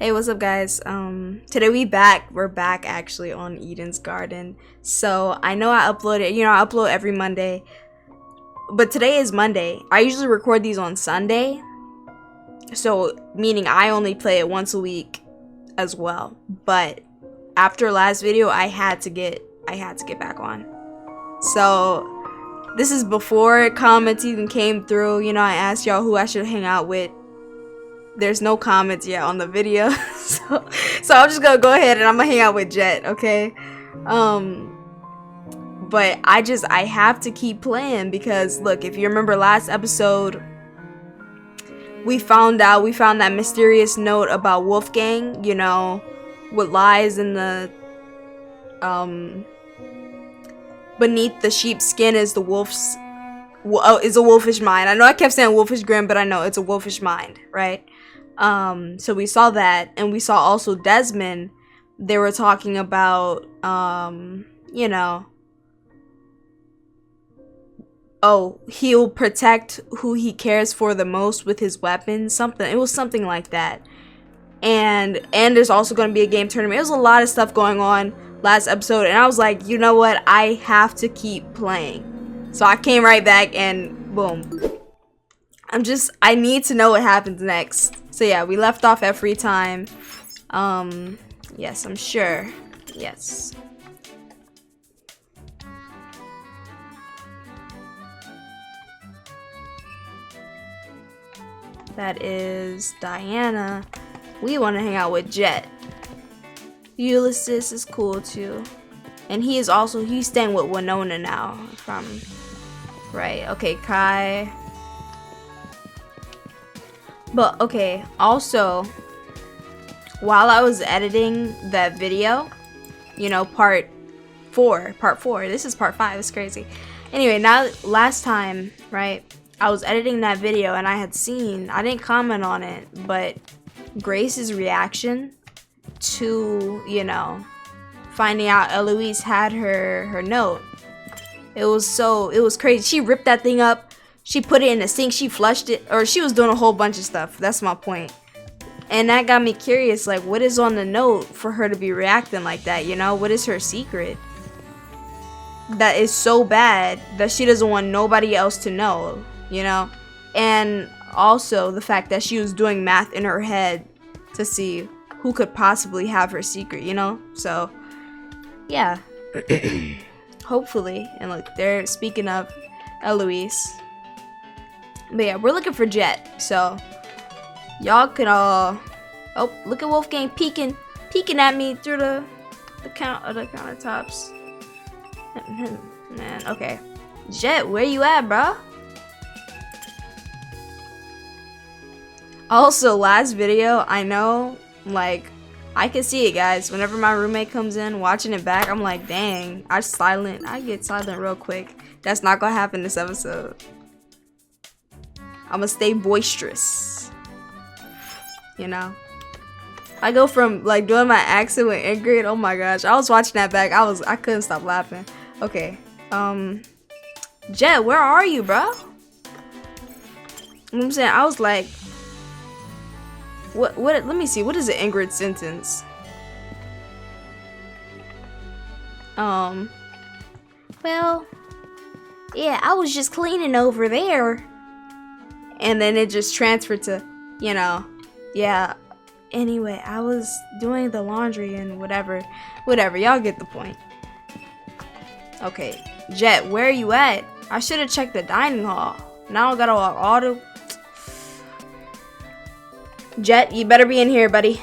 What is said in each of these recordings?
Hey, what's up guys? Today we're back actually on Eden's Garden. So I know I uploaded, I upload every Monday, but today is Monday. I usually record these on Sunday, so meaning I only play it once a week as well. But after last video, I had to get back on. So this is before comments even came through. I asked y'all who I should hang out with. There's no comments yet on the video, so I'm just gonna go ahead and I'm gonna hang out with Jet, okay? But I have to keep playing because look, if you remember last episode, we found that mysterious note about Wolfgang, what lies in the beneath the sheep's skin is the wolf's is a wolfish mind. I know I kept saying wolfish grin, but I know it's a wolfish mind, right? So we saw that, and we saw also Desmond. They were talking about, oh, he'll protect who he cares for the most with his weapons. It was something like that. And there's also going to be a game tournament. There was a lot of stuff going on last episode, and I was like, you know what? I have to keep playing. So I came right back, and boom. I need to know what happens next. So yeah, we left off at free time. Yes, I'm sure. Yes. That is Diana. We want to hang out with Jet. Ulysses is cool too. And he's staying with Winona now. Right, okay, Kai. But okay, also, while I was editing that video, part 4, this is part 5, it's crazy. Anyway, last time, right, I was editing that video and I didn't comment on it, but Grace's reaction to, finding out Eloise had her note. It was crazy. She ripped that thing up. She put it in the sink, she flushed it, or she was doing a whole bunch of stuff. That's my point. And that got me curious, like, what is on the note for her to be reacting like that, What is her secret? That is so bad that she doesn't want nobody else to know, And also the fact that she was doing math in her head to see who could possibly have her secret, So, yeah. Hopefully. And look, they're speaking of Eloise. But yeah, we're looking for Jet, so y'all can oh, look at Wolfgang peeking at me through the countertops. Man, okay. Jet, where you at, bro? Also, last video, I know, like, I can see it, guys. Whenever my roommate comes in, watching it back, I'm like, dang, I get silent real quick. That's not gonna happen this episode. I'ma stay boisterous. I go from like doing my accent with Ingrid. Oh my gosh. I was watching that back. I couldn't stop laughing. Okay. Jet, where are you, bro? You know what I'm saying? I was like, what let me see. What is the Ingrid sentence? Well, yeah, I was just cleaning over there. And then it just transferred to, yeah. Anyway, I was doing the laundry and whatever. Y'all get the point. Okay, Jet, where are you at? I should have checked the dining hall. Now I gotta walk all the... Jet, you better be in here, buddy.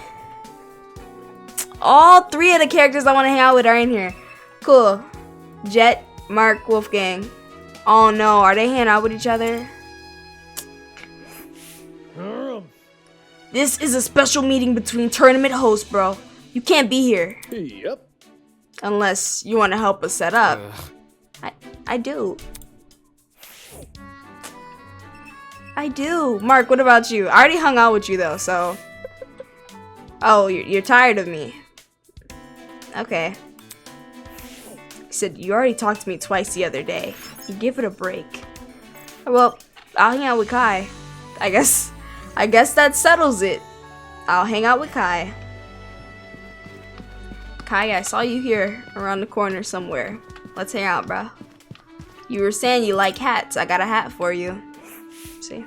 All 3 of the characters I want to hang out with are in here. Cool. Jet, Mark, Wolfgang. Oh no, are they hanging out with each other? This is a special meeting between tournament hosts, bro. You can't be here. Yep. Unless you want to help us set up. I do. Mark, what about you? I already hung out with you, though, so... Oh, you're tired of me. Okay. He said, you already talked to me twice the other day. Give it a break. Well, I'll hang out with Kai. I guess that settles it. I'll hang out with Kai. Kai, I saw you here around the corner somewhere. Let's hang out, bro. You were saying you like hats. I got a hat for you. See?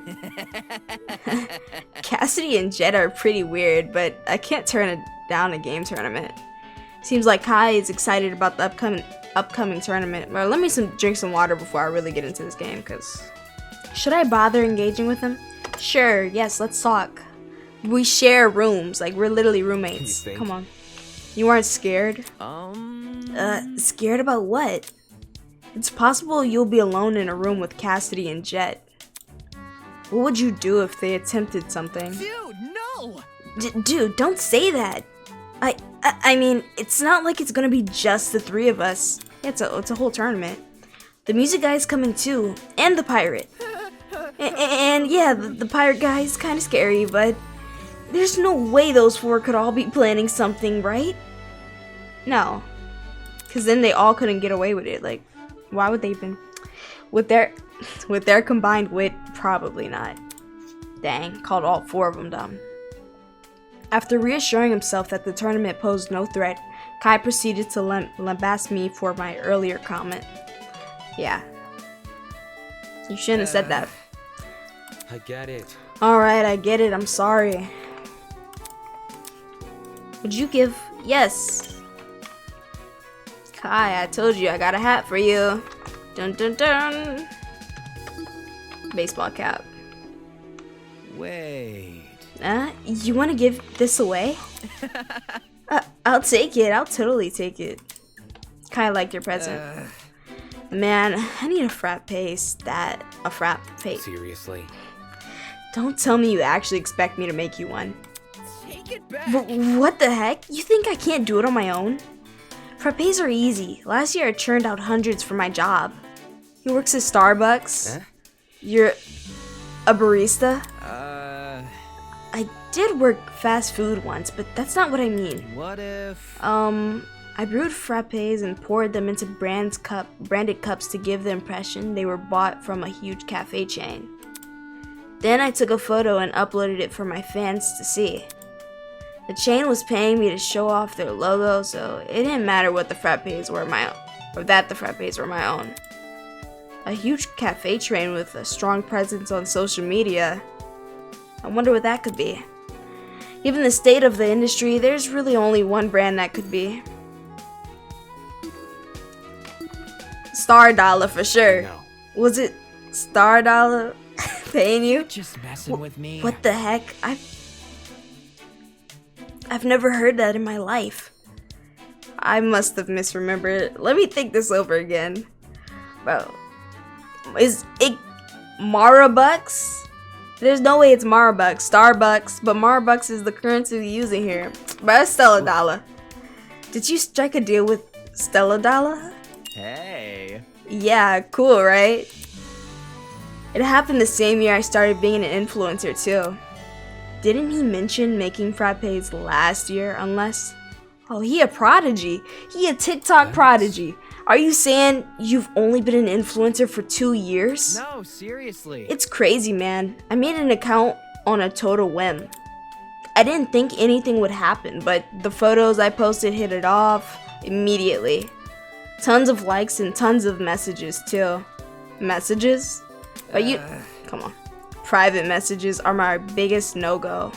Cassidy and Jet are pretty weird, but I can't turn it down a game tournament. Seems like Kai is excited about the upcoming tournament. Well, let me drink some water before I really get into this game, because... Should I bother engaging with him? Sure, yes, let's talk. We share rooms, like we're literally roommates. Come on. You aren't scared? Scared about what? It's possible you'll be alone in a room with Cassidy and Jet. What would you do if they attempted something? Dude, no! Dude, don't say that. I mean, it's not like it's gonna be just the three of us. It's a whole tournament. The music guy's coming too, and the pirate. And yeah, the pirate guy is kind of scary, but there's no way those four could all be planning something, right? No. Because then they all couldn't get away with it. Like, why would they even... With their combined wit, probably not. Dang, called all four of them dumb. After reassuring himself that the tournament posed no threat, Kai proceeded to lambast me for my earlier comment. Yeah. You shouldn't have said that. I get it. Alright, I get it. I'm sorry. Would you give... Yes. Kai, I told you I got a hat for you. Dun dun dun. Baseball cap. Wait. You want to give this away? I'll take it. I'll totally take it. Kai liked your present. Man, I need a frat paste. A frat paste. Seriously? Don't tell me you actually expect me to make you one. Take it back. What the heck? You think I can't do it on my own? Frappes are easy. Last year I churned out hundreds for my job. He works at Starbucks. You're a barista? I did work fast food once, but that's not what I mean. What if... I brewed frappes and poured them into branded cups to give the impression they were bought from a huge cafe chain. Then I took a photo and uploaded it for my fans to see. The chain was paying me to show off their logo, so it didn't matter what the frappes were my own. A huge cafe chain with a strong presence on social media. I wonder what that could be. Given the state of the industry, there's really only one brand that could be. Star Dollar for sure. No. Was it Star Dollar paying you? Just messing with me. What the heck? I've never heard that in my life. I must have misremembered. Let me think this over again. Bro, is it Marabucks? There's no way it's Marabucks. Starbucks, but Marabucks is the currency we use in here. But that's Stella Dollar. Did you strike a deal with Stella Dollar? Hey. Yeah, cool, right? It happened the same year I started being an influencer too. Didn't he mention making frappes last year, unless... Oh, he a prodigy. He a TikTok prodigy. Are you saying you've only been an influencer for 2 years? No, seriously. It's crazy, man. I made an account on a total whim. I didn't think anything would happen, but the photos I posted hit it off immediately. Tons of likes and tons of messages too. Messages? But you... Come on. Private messages are my biggest no-go.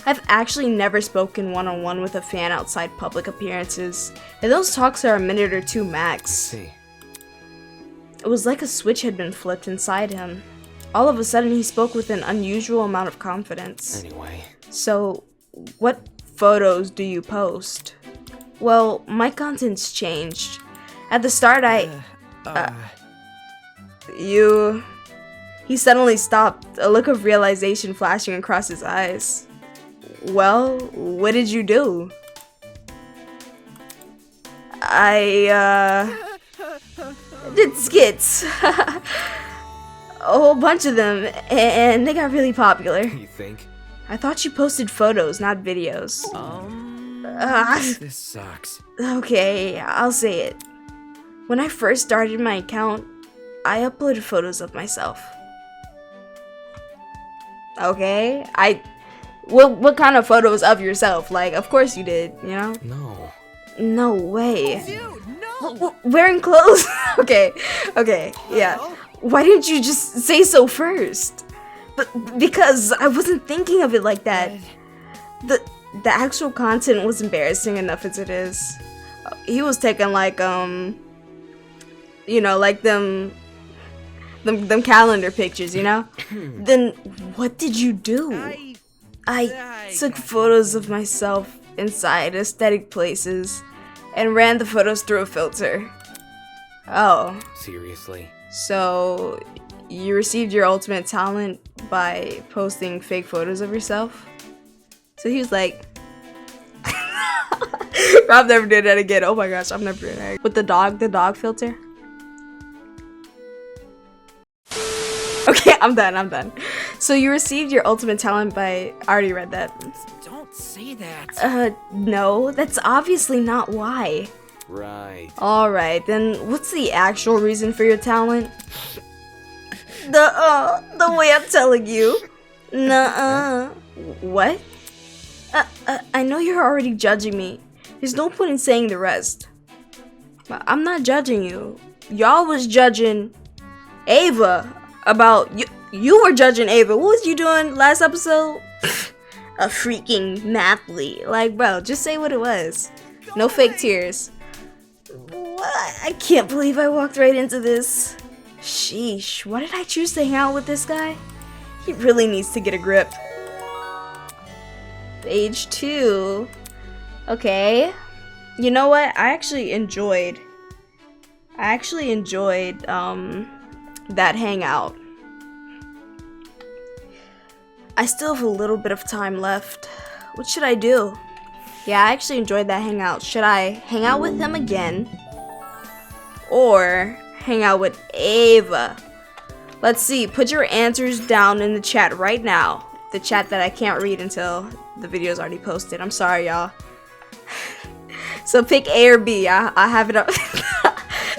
I've actually never spoken one-on-one with a fan outside public appearances, and those talks are a minute or two max. See. It was like a switch had been flipped inside him. All of a sudden he spoke with an unusual amount of confidence. Anyway. So, what photos do you post? Well, my content's changed. At the start He suddenly stopped, a look of realization flashing across his eyes. Well, what did you do? I did skits. A whole bunch of them, and they got really popular. You think? I thought you posted photos, not videos. This sucks. Okay, I'll say it. When I first started my account, I uploaded photos of myself. Okay, What kind of photos of yourself? Like, of course you did, you know? No. No way. Dude, no. Wearing clothes? Okay, yeah. Why didn't you just say so first? But because I wasn't thinking of it like that. The actual content was embarrassing enough as it is. He was taking like you know, like them calendar pictures, you know? Then what did you do? I took photos of myself inside aesthetic places and ran the photos through a filter. Oh. Seriously? So, you received your ultimate talent by posting fake photos of yourself? So he was like, I'm never doing that again. Oh my gosh, I'm never doing that. With the dog filter? Okay, I'm done. So you received your ultimate talent by, I already read that. Don't say that. No, that's obviously not why. Right. Alright, then what's the actual reason for your talent? The way I'm telling you. Nuh-uh. What? I know you're already judging me. There's no point in saying the rest. But I'm not judging you. Y'all was judging Ava about you. You were judging Ava. What was you doing last episode? A freaking mathlete. Like, bro, just say what it was. No fake tears. What? I can't believe I walked right into this. Sheesh, why did I choose to hang out with this guy? He really needs to get a grip. Page 2. Okay. You know what? I actually enjoyed that hangout. I still have a little bit of time left. What should I do? Yeah, I actually enjoyed that hangout. Should I hang out with him again? Or hang out with Ava? Let's see. Put your answers down in the chat right now. The chat that I can't read until the video is already posted. I'm sorry, y'all. So pick A or B. I have it up.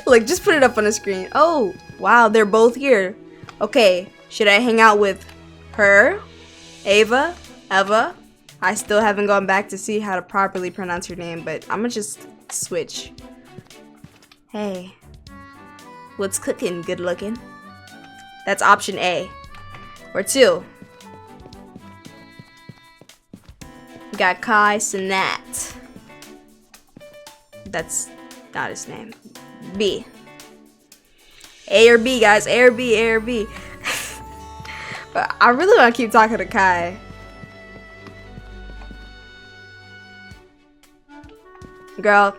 Like, just put it up on the screen. Oh, wow. They're both here. Okay. Should I hang out with her? Ava? Eva? I still haven't gone back to see how to properly pronounce her name, but I'm gonna just switch. Hey. What's cooking, good looking? That's option A. Or 2. We got Kai Sinat. That's not his name. B. A or B, guys. A or B, A or B. But I really want to keep talking to Kai. Girl.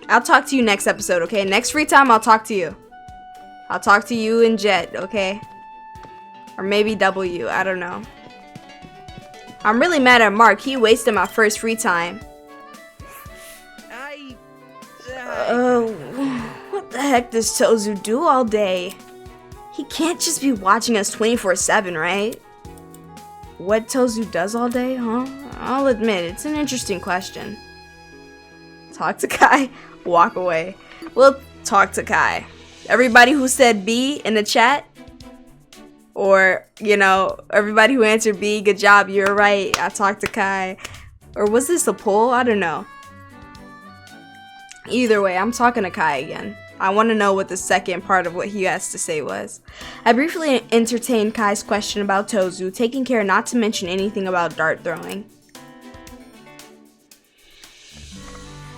I'll talk to you next episode, okay? Next free time, I'll talk to you. I'll talk to you and Jet, okay? Or maybe W, I don't know. I'm really mad at Mark. He wasted my first free time. What the heck does Tozu do all day? He can't just be watching us 24/7, right? What Tozu does all day, huh? I'll admit, it's an interesting question. Talk to Kai, walk away. We'll talk to Kai. Everybody who said B in the chat, or, you know, everybody who answered B, good job, you're right, I talked to Kai. Or was this a poll? I don't know. Either way, I'm talking to Kai again. I want to know what the second part of what he has to say was. I briefly entertained Kai's question about Tozu, taking care not to mention anything about dart throwing.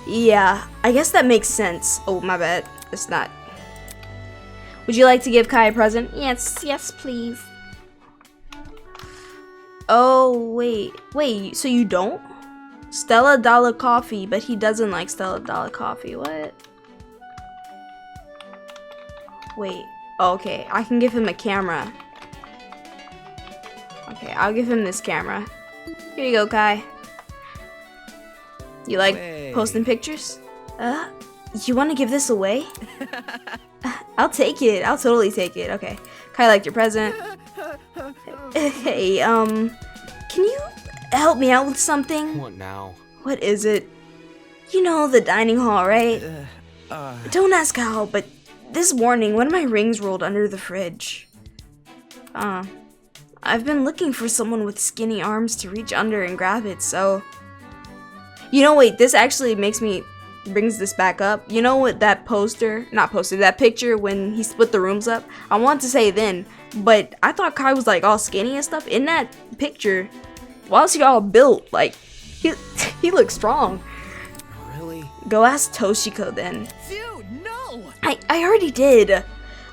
Yeah, I guess that makes sense. Oh, my bad. It's not. Would you like to give Kai a present? Yes, please. Oh, wait, so you don't? Stella Dollar Coffee, but he doesn't like Stella Dollar Coffee. What? Wait. Oh, okay, I can give him a camera. Okay, I'll give him this camera. Here you go, Kai. You like posting pictures? You want to give this away? I'll take it. I'll totally take it. Okay. Kai liked your present. Hey, can you help me out with something? What now? What is it? You know, the dining hall, right? Don't ask how, but this morning, one of my rings rolled under the fridge. I've been looking for someone with skinny arms to reach under and grab it, so... You know, wait, this actually brings this back up. You know what that that picture when he split the rooms up? I wanted to say then, but I thought Kai was like all skinny and stuff. In that picture, why is he all built? Like, he looks strong. Really? Go ask Toshiko then. Dude, no! I already did.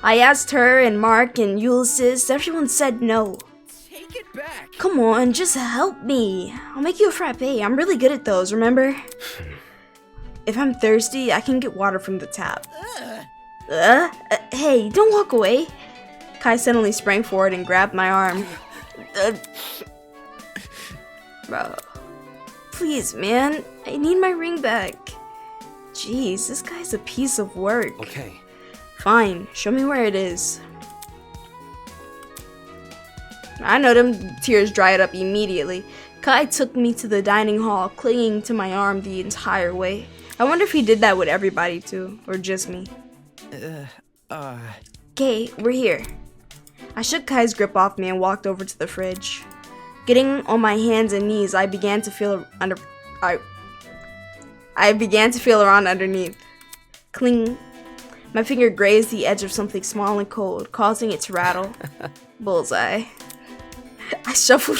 I asked her and Mark and Ulysses. Everyone said no. Take it back. Come on, just help me. I'll make you a frappe. I'm really good at those, remember? If I'm thirsty, I can get water from the tap. Hey, don't walk away. Kai suddenly sprang forward and grabbed my arm. Bro. Please, man. I need my ring back. Jeez, this guy's a piece of work. Okay. Fine, show me where it is. I know them tears dried up immediately. Kai took me to the dining hall, clinging to my arm the entire way. I wonder if he did that with everybody too, or just me. Okay, we're here. I shook Kai's grip off me and walked over to the fridge. Getting on my hands and knees, I began to feel around underneath. Cling. My finger grazed the edge of something small and cold, causing it to rattle. Bullseye. I shuffled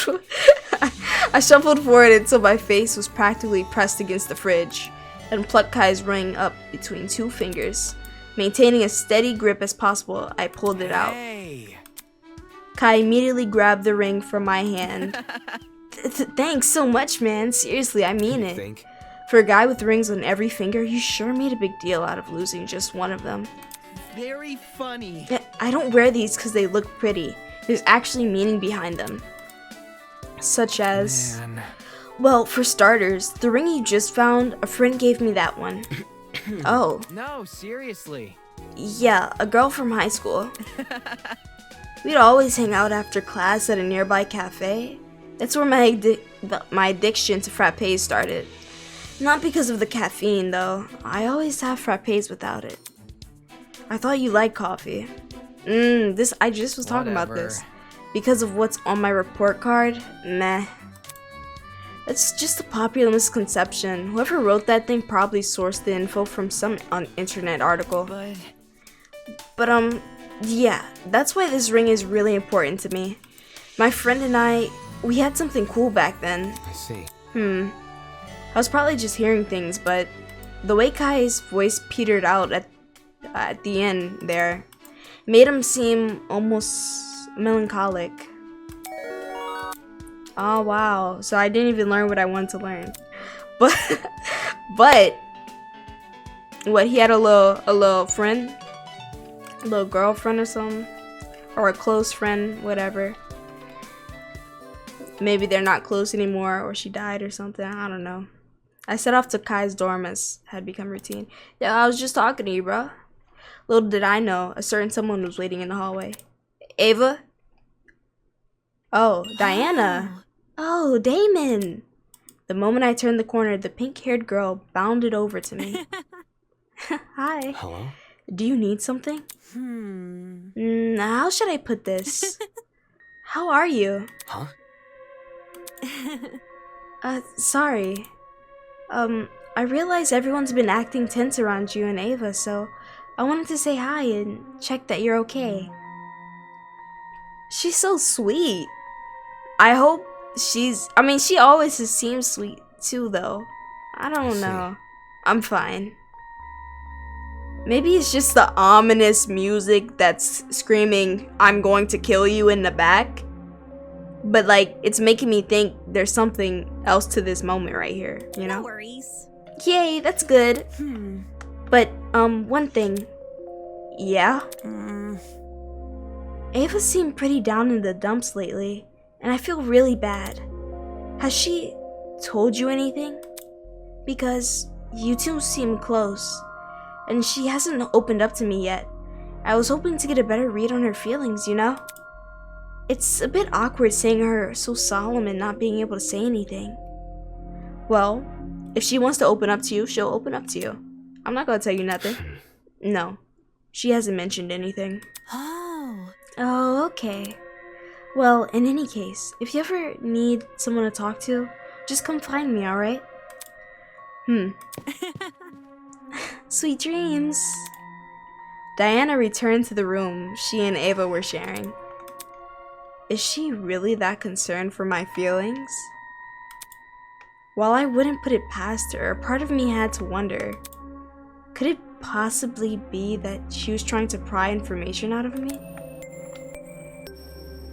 forward until my face was practically pressed against the fridge, and plucked Kai's ring up between two fingers. Maintaining a steady grip as possible, I pulled it out. Hey. Kai immediately grabbed the ring from my hand. Thanks so much, man. Seriously, I mean it. Think? For a guy with rings on every finger, you sure made a big deal out of losing just one of them. Very funny. I don't wear these because they look pretty. There's actually meaning behind them. Such as... Man. Well, for starters, the ring you just found, a friend gave me that one. Oh. No, seriously. Yeah, a girl from high school. We'd always hang out after class at a nearby cafe. That's where my addiction to frappes started. Not because of the caffeine, though. I always have frappes without it. I thought you liked coffee. I just was talking about this. Because of what's on my report card? Meh. That's just a popular misconception. Whoever wrote that thing probably sourced the info from some internet article. But yeah, that's why this ring is really important to me. My friend and we had something cool back then. I see. I was probably just hearing things, but the way Kai's voice petered out at the end there made him seem almost melancholic. Oh wow, so I didn't even learn what I wanted to learn. But what, he had a little friend? A little girlfriend or something? Or a close friend, whatever. Maybe they're not close anymore, or she died or something, I don't know. I set off to Kai's dorm as had become routine. Yeah, I was just talking to you, bro. Little did I know, a certain someone was waiting in the hallway. Ava? Oh, Diana. Oh, Damon. The moment I turned the corner, the pink-haired girl bounded over to me. Hi. Hello? Do you need something? How should I put this? How are you? Huh? Sorry. I realize everyone's been acting tense around you and Ava, so I wanted to say hi and check that you're okay. She's so sweet. I hope she always has seemed sweet too, though. I don't know. I'm fine. Maybe it's just the ominous music that's screaming, "I'm going to kill you" in the back. But like, it's making me think there's something else to this moment right here, you know? No worries. Yay, that's good. But, one thing. Yeah? Ava seemed pretty down in the dumps lately, and I feel really bad. Has she told you anything? Because you two seem close, and she hasn't opened up to me yet. I was hoping to get a better read on her feelings, you know? It's a bit awkward seeing her so solemn and not being able to say anything. Well, if she wants to open up to you, she'll open up to you. I'm not gonna tell you nothing. No, she hasn't mentioned anything. Oh. Oh, okay. Well, in any case, if you ever need someone to talk to, just come find me, alright? Sweet dreams. Diana returned to the room she and Ava were sharing. Is she really that concerned for my feelings? While I wouldn't put it past her, a part of me had to wonder, could it possibly be that she was trying to pry information out of me?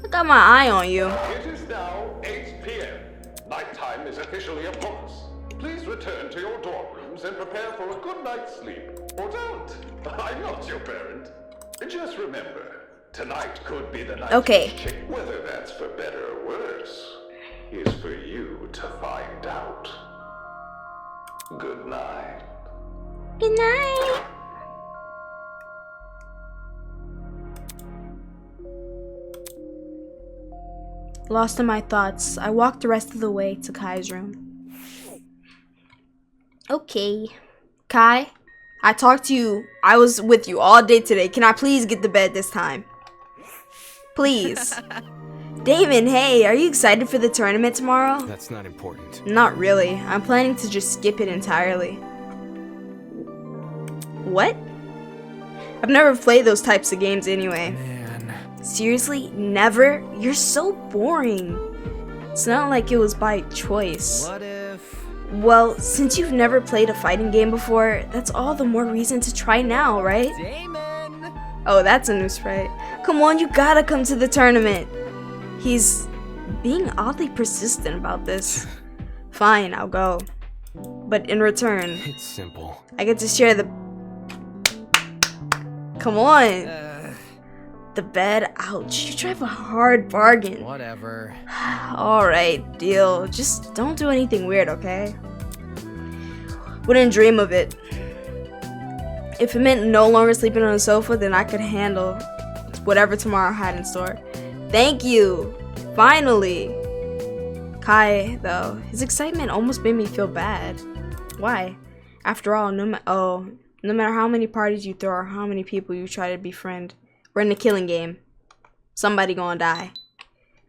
I got my eye on you. It is now 8 p.m. Nighttime is officially upon us. Please return to your dorm rooms and prepare for a good night's sleep. Or don't. I'm not your parent. Just remember, tonight could be the night. Okay. Whether that's for better or worse is for you to find out. Good night. Good night. Lost in my thoughts, I walked the rest of the way to Kai's room. Okay. Kai, I talked to you. I was with you all day today. Can I please get to bed this time? Please. Damon, hey, are you excited for the tournament tomorrow? That's not important. Not really. I'm planning to just skip it entirely. What? I've never played those types of games anyway. Man. Seriously? Never? You're so boring. It's not like it was by choice. What if... Well, since you've never played a fighting game before, that's all the more reason to try now, right? Damon! Oh, that's a new sprite. Come on, you gotta come to the tournament. He's being oddly persistent about this. Fine, I'll go. But in return, It's simple. I get to share the... Come on. The bed, ouch. You drive a hard bargain. Whatever. Alright, deal. Just don't do anything weird, okay? Wouldn't dream of it. If it meant no longer sleeping on the sofa, then I could handle whatever tomorrow had in store. Thank you! Finally! Kai, though, his excitement almost made me feel bad. Why? After all, no matter how many parties you throw or how many people you try to befriend, we're in a killing game. Somebody gonna die.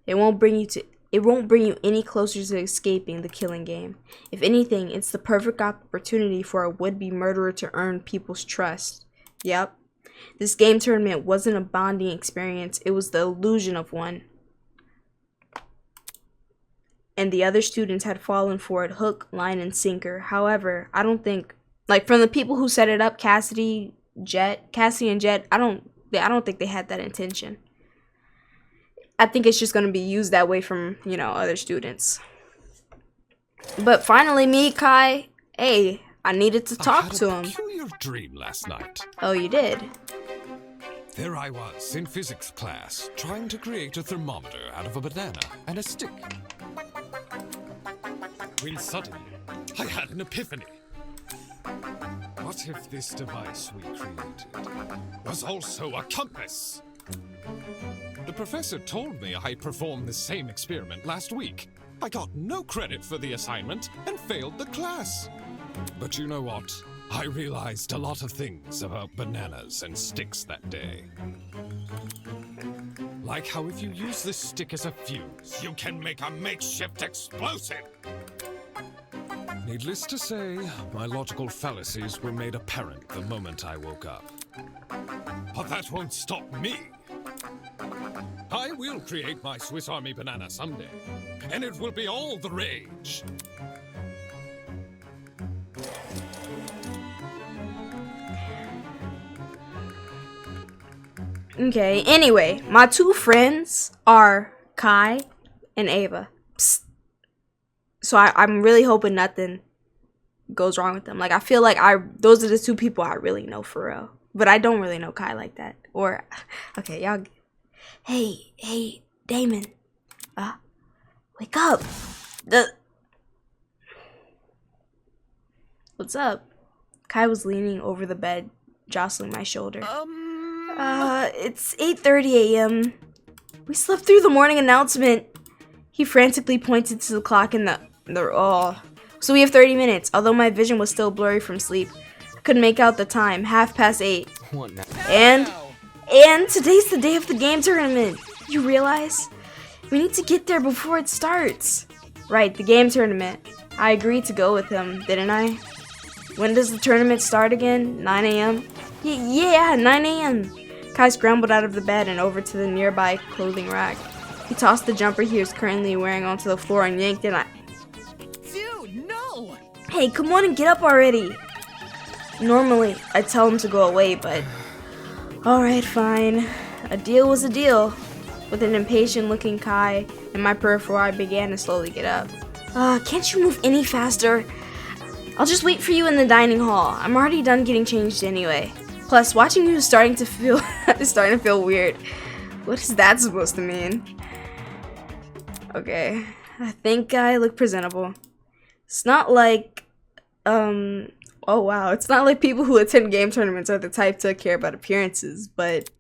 It won't bring you any closer to escaping the killing game. If anything, it's the perfect opportunity for a would-be murderer to earn people's trust. Yep. This game tournament wasn't a bonding experience, it was the illusion of one. And the other students had fallen for it hook, line, and sinker. However, I don't think, like, from the people who set it up, Cassie and Jet, I don't think they had that intention. I think it's just going to be used that way from, other students. But finally, me, Kai, hey, I needed to talk to him. I had a peculiar dream last night. Oh, you did? There I was in physics class, trying to create a thermometer out of a banana and a stick. When suddenly, I had an epiphany. What if this device we created was also a compass? The professor told me I performed the same experiment last week. I got no credit for the assignment and failed the class. But you know what? I realized a lot of things about bananas and sticks that day. Like how if you use this stick as a fuse, you can make a makeshift explosive. Needless to say, my logical fallacies were made apparent the moment I woke up. But that won't stop me. I will create my Swiss Army banana someday, and it will be all the rage. Okay, anyway, my two friends are Kai and Ava. Psst. So I'm really hoping nothing goes wrong with them. Like, I feel like those are the two people I really know for real. But I don't really know Kai like that. Or, okay, y'all. Hey, Damon. Wake up. What's up? Kai was leaning over the bed, jostling my shoulder. It's 8:30 a.m. We slept through the morning announcement. He frantically pointed to the clock in the so we have 30 minutes. Although my vision was still blurry from sleep, I couldn't make out the time. 8:30. What now? And today's the day of the game tournament. You realize? We need to get there before it starts. Right, the game tournament. I agreed to go with him, didn't I? When does the tournament start again? 9 a.m.? Yeah, 9 a.m. Kai scrambled out of the bed and over to the nearby clothing rack. He tossed the jumper he was currently wearing onto the floor and yanked it. Dude, no! Hey, come on and get up already. Normally, I'd tell him to go away, but... Alright, fine. A deal was a deal. With an impatient-looking Kai in my peripheral, I began to slowly get up. Can't you move any faster? I'll just wait for you in the dining hall. I'm already done getting changed anyway. Plus, watching you is starting to feel weird. What is that supposed to mean? Okay, I think I look presentable. It's not like, oh wow, it's not like people who attend game tournaments are the type to care about appearances, but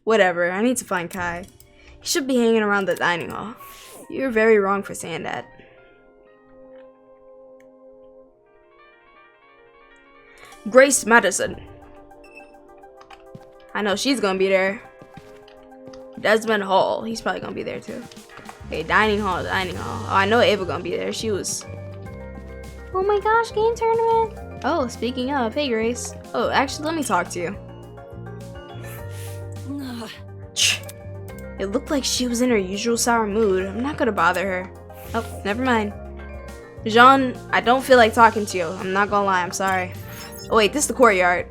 whatever, I need to find Kai. He should be hanging around the dining hall. You're very wrong for saying that. Grace Madison. I know she's gonna be there. Desmond Hall, he's probably gonna be there too. Okay, dining hall. Oh, I know Ava gonna be there. She was... Oh my gosh, game tournament. Oh, speaking of, hey Grace. Oh, actually, let me talk to you. It looked like she was in her usual sour mood. I'm not gonna bother her. Oh, never mind. Jean, I don't feel like talking to you. I'm not gonna lie, I'm sorry. Oh wait, this is the courtyard.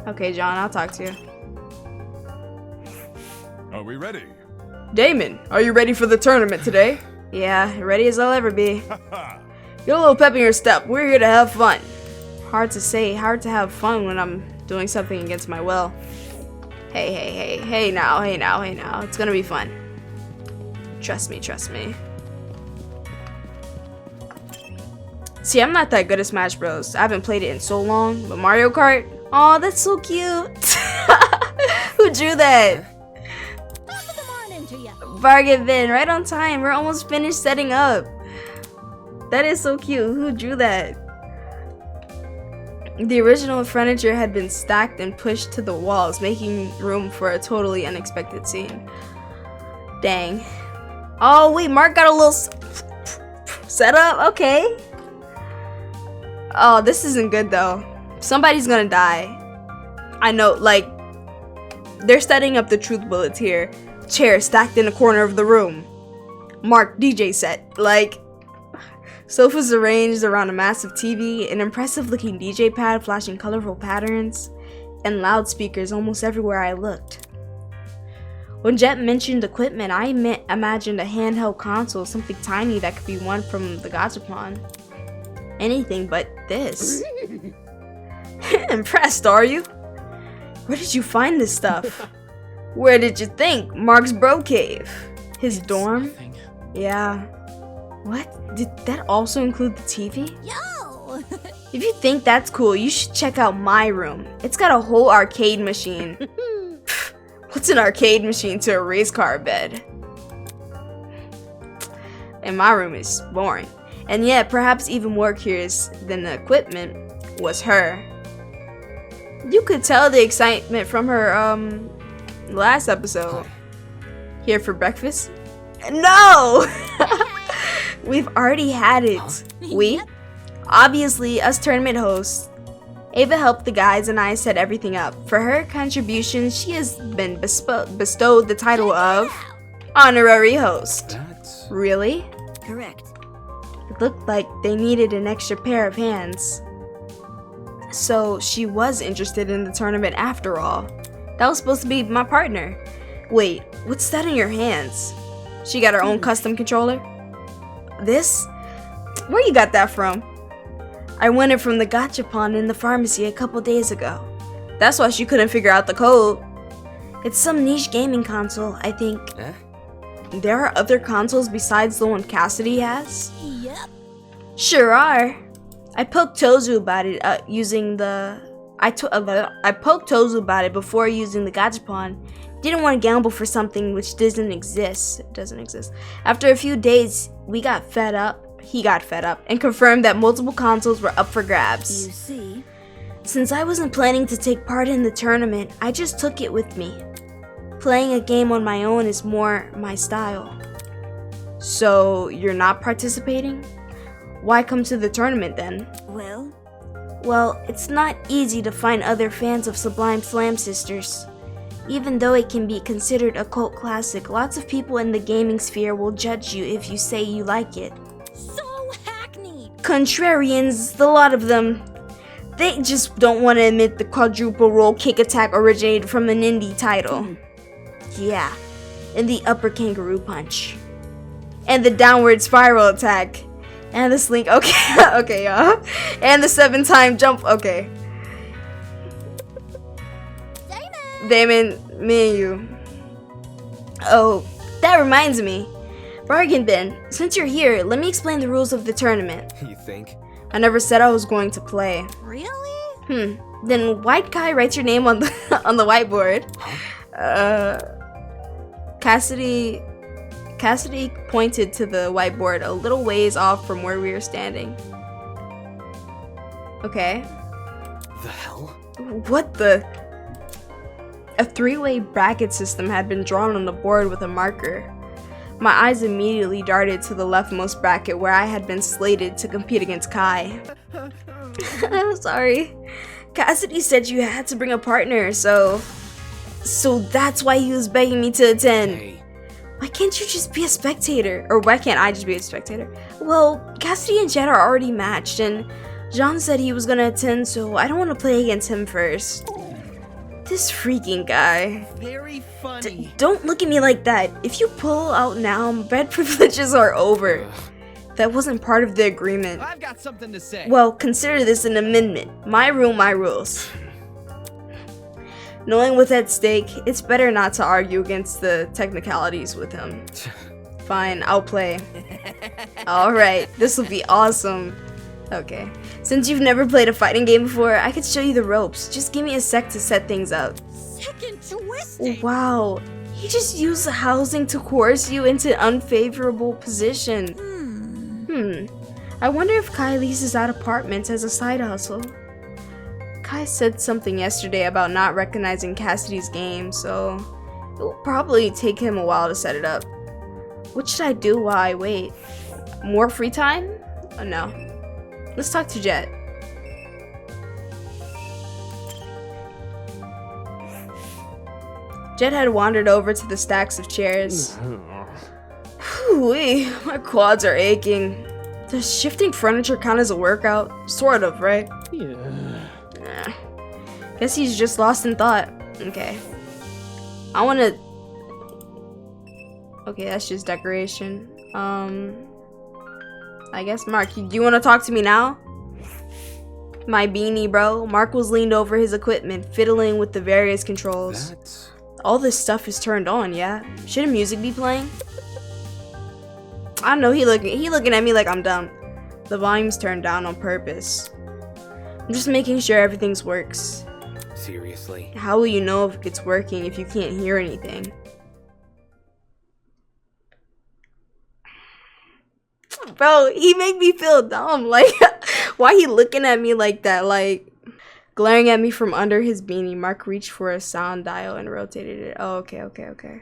Okay, John, I'll talk to you. Are we ready? Damon, are you ready for the tournament today? Yeah, ready as I'll ever be. Get a little pep in your step. We're here to have fun. Hard to say, hard to have fun when I'm doing something against my will. Hey now. It's gonna be fun. Trust me. See, I'm not that good at Smash Bros. I haven't played it in so long, but Mario Kart? Aw, that's so cute. Who drew that? Top of the morning to you. Bargain bin, right on time. We're almost finished setting up. That is so cute. Who drew that? The original furniture had been stacked and pushed to the walls, making room for a totally unexpected scene. Dang. Oh, wait, Mark got a little setup? Okay. Oh, this isn't good though. Somebody's gonna die. I know, like, they're setting up the truth bullets here. Chairs stacked in a corner of the room. Mark DJ set. Like, sofas arranged around a massive TV, an impressive looking DJ pad flashing colorful patterns, and loudspeakers almost everywhere I looked. When Jet mentioned equipment, I imagined a handheld console, something tiny that could be won from the gachapon. Anything but this. Impressed, are you? Where did you find this stuff? Where did you think? Mark's bro cave. His dorm? Nothing. Yeah. What? Did that also include the TV? Yo! If you think that's cool, you should check out my room. It's got a whole arcade machine. What's an arcade machine to a race car bed? And my room is boring. And yet, perhaps even more curious than the equipment was her. You could tell the excitement from her, last episode. Here for breakfast? No! We've already had it. We? Obviously, us tournament hosts. Ava helped the guys and I set everything up. For her contribution, she has been bestowed the title of honorary host. That's... Really? Correct. It looked like they needed an extra pair of hands. So she was interested in the tournament after all. That was supposed to be my partner. Wait, what's that in your hands? She got her own custom controller? This? Where you got that from? I won it from the gachapon in the pharmacy a couple days ago. That's why she couldn't figure out the code. It's some niche gaming console, I think. There are other consoles besides the one Cassidy has? Yep. Sure are. I poked Tozu about it using the... I poked Tozu about it before using the gachapon. Didn't want to gamble for something which doesn't exist. After a few days, we got fed up. He got fed up and confirmed that multiple consoles were up for grabs. You see? Since I wasn't planning to take part in the tournament, I just took it with me. Playing a game on my own is more my style. So, you're not participating? Why come to the tournament then? Well, it's not easy to find other fans of Sublime Slam Sisters. Even though it can be considered a cult classic, lots of people in the gaming sphere will judge you if you say you like it. So hackneyed. Contrarians, the lot of them. They just don't want to admit the quadruple roll kick attack originated from an indie title. Yeah, and the upper kangaroo punch. And the downward spiral attack. And the slink, okay, okay, y'all. And the 7-time jump, okay. Damon, me and you. Oh, that reminds me. Bargain bin, since you're here, let me explain the rules of the tournament. You think? I never said I was going to play. Really? Then White Guy writes your name on the on the whiteboard. Cassidy pointed to the whiteboard a little ways off from where we were standing. Okay. The hell? What the? A 3-way bracket system had been drawn on the board with a marker. My eyes immediately darted to the leftmost bracket where I had been slated to compete against Kai. I'm sorry. Cassidy said you had to bring a partner, so that's why he was begging me to attend. Hey. Why can't you just be a spectator? Or why can't I just be a spectator? Well, Cassidy and Jet are already matched, and John said he was gonna attend, so I don't want to play against him first. This freaking guy. Very funny. Don't look at me like that. If you pull out now, bed privileges are over. That wasn't part of the agreement. I've got something to say. Well, consider this an amendment. My rule, my rules. Knowing what's at stake, it's better not to argue against the technicalities with him. Fine, I'll play. Alright, this will be awesome. Okay. Since you've never played a fighting game before, I could show you the ropes. Just give me a sec to set things up. Second twisting. Wow. He just used the housing to coerce you into an unfavorable position. I wonder if Kai leases out apartments as a side hustle. Kai said something yesterday about not recognizing Cassidy's game, so it will probably take him a while to set it up. What should I do while I wait? More free time? Oh no. Let's talk to Jet. Jet had wandered over to the stacks of chairs. Whew, my quads are aching. Does shifting furniture count as a workout? Sort of, right? Yeah. Guess he's just lost in thought. Okay. I wanna... Okay, that's just decoration. I guess Mark, do you wanna talk to me now? My beanie, bro. Mark was leaned over his equipment, fiddling with the various controls. All this stuff is turned on, yeah? Shouldn't music be playing? I don't know, he looking at me like I'm dumb. The volume's turned down on purpose. I'm just making sure everything's works. Seriously? How will you know if it's working if you can't hear anything? Bro, he make me feel dumb. Like, why he looking at me like that? Like, glaring at me from under his beanie. Mark reached for a sound dial and rotated it. Oh, okay.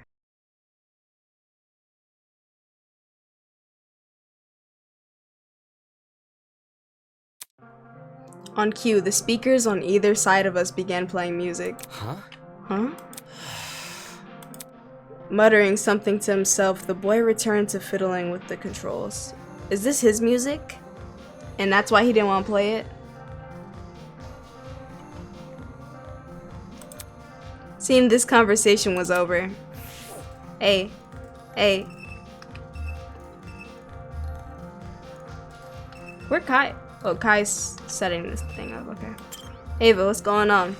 On cue, the speakers on either side of us began playing music. Huh? Muttering something to himself, the boy returned to fiddling with the controls. Is this his music? And that's why he didn't want to play it? Seeing this conversation was over. Hey. Where Kai? Oh, Kai's setting this thing up, okay. Ava, what's going on?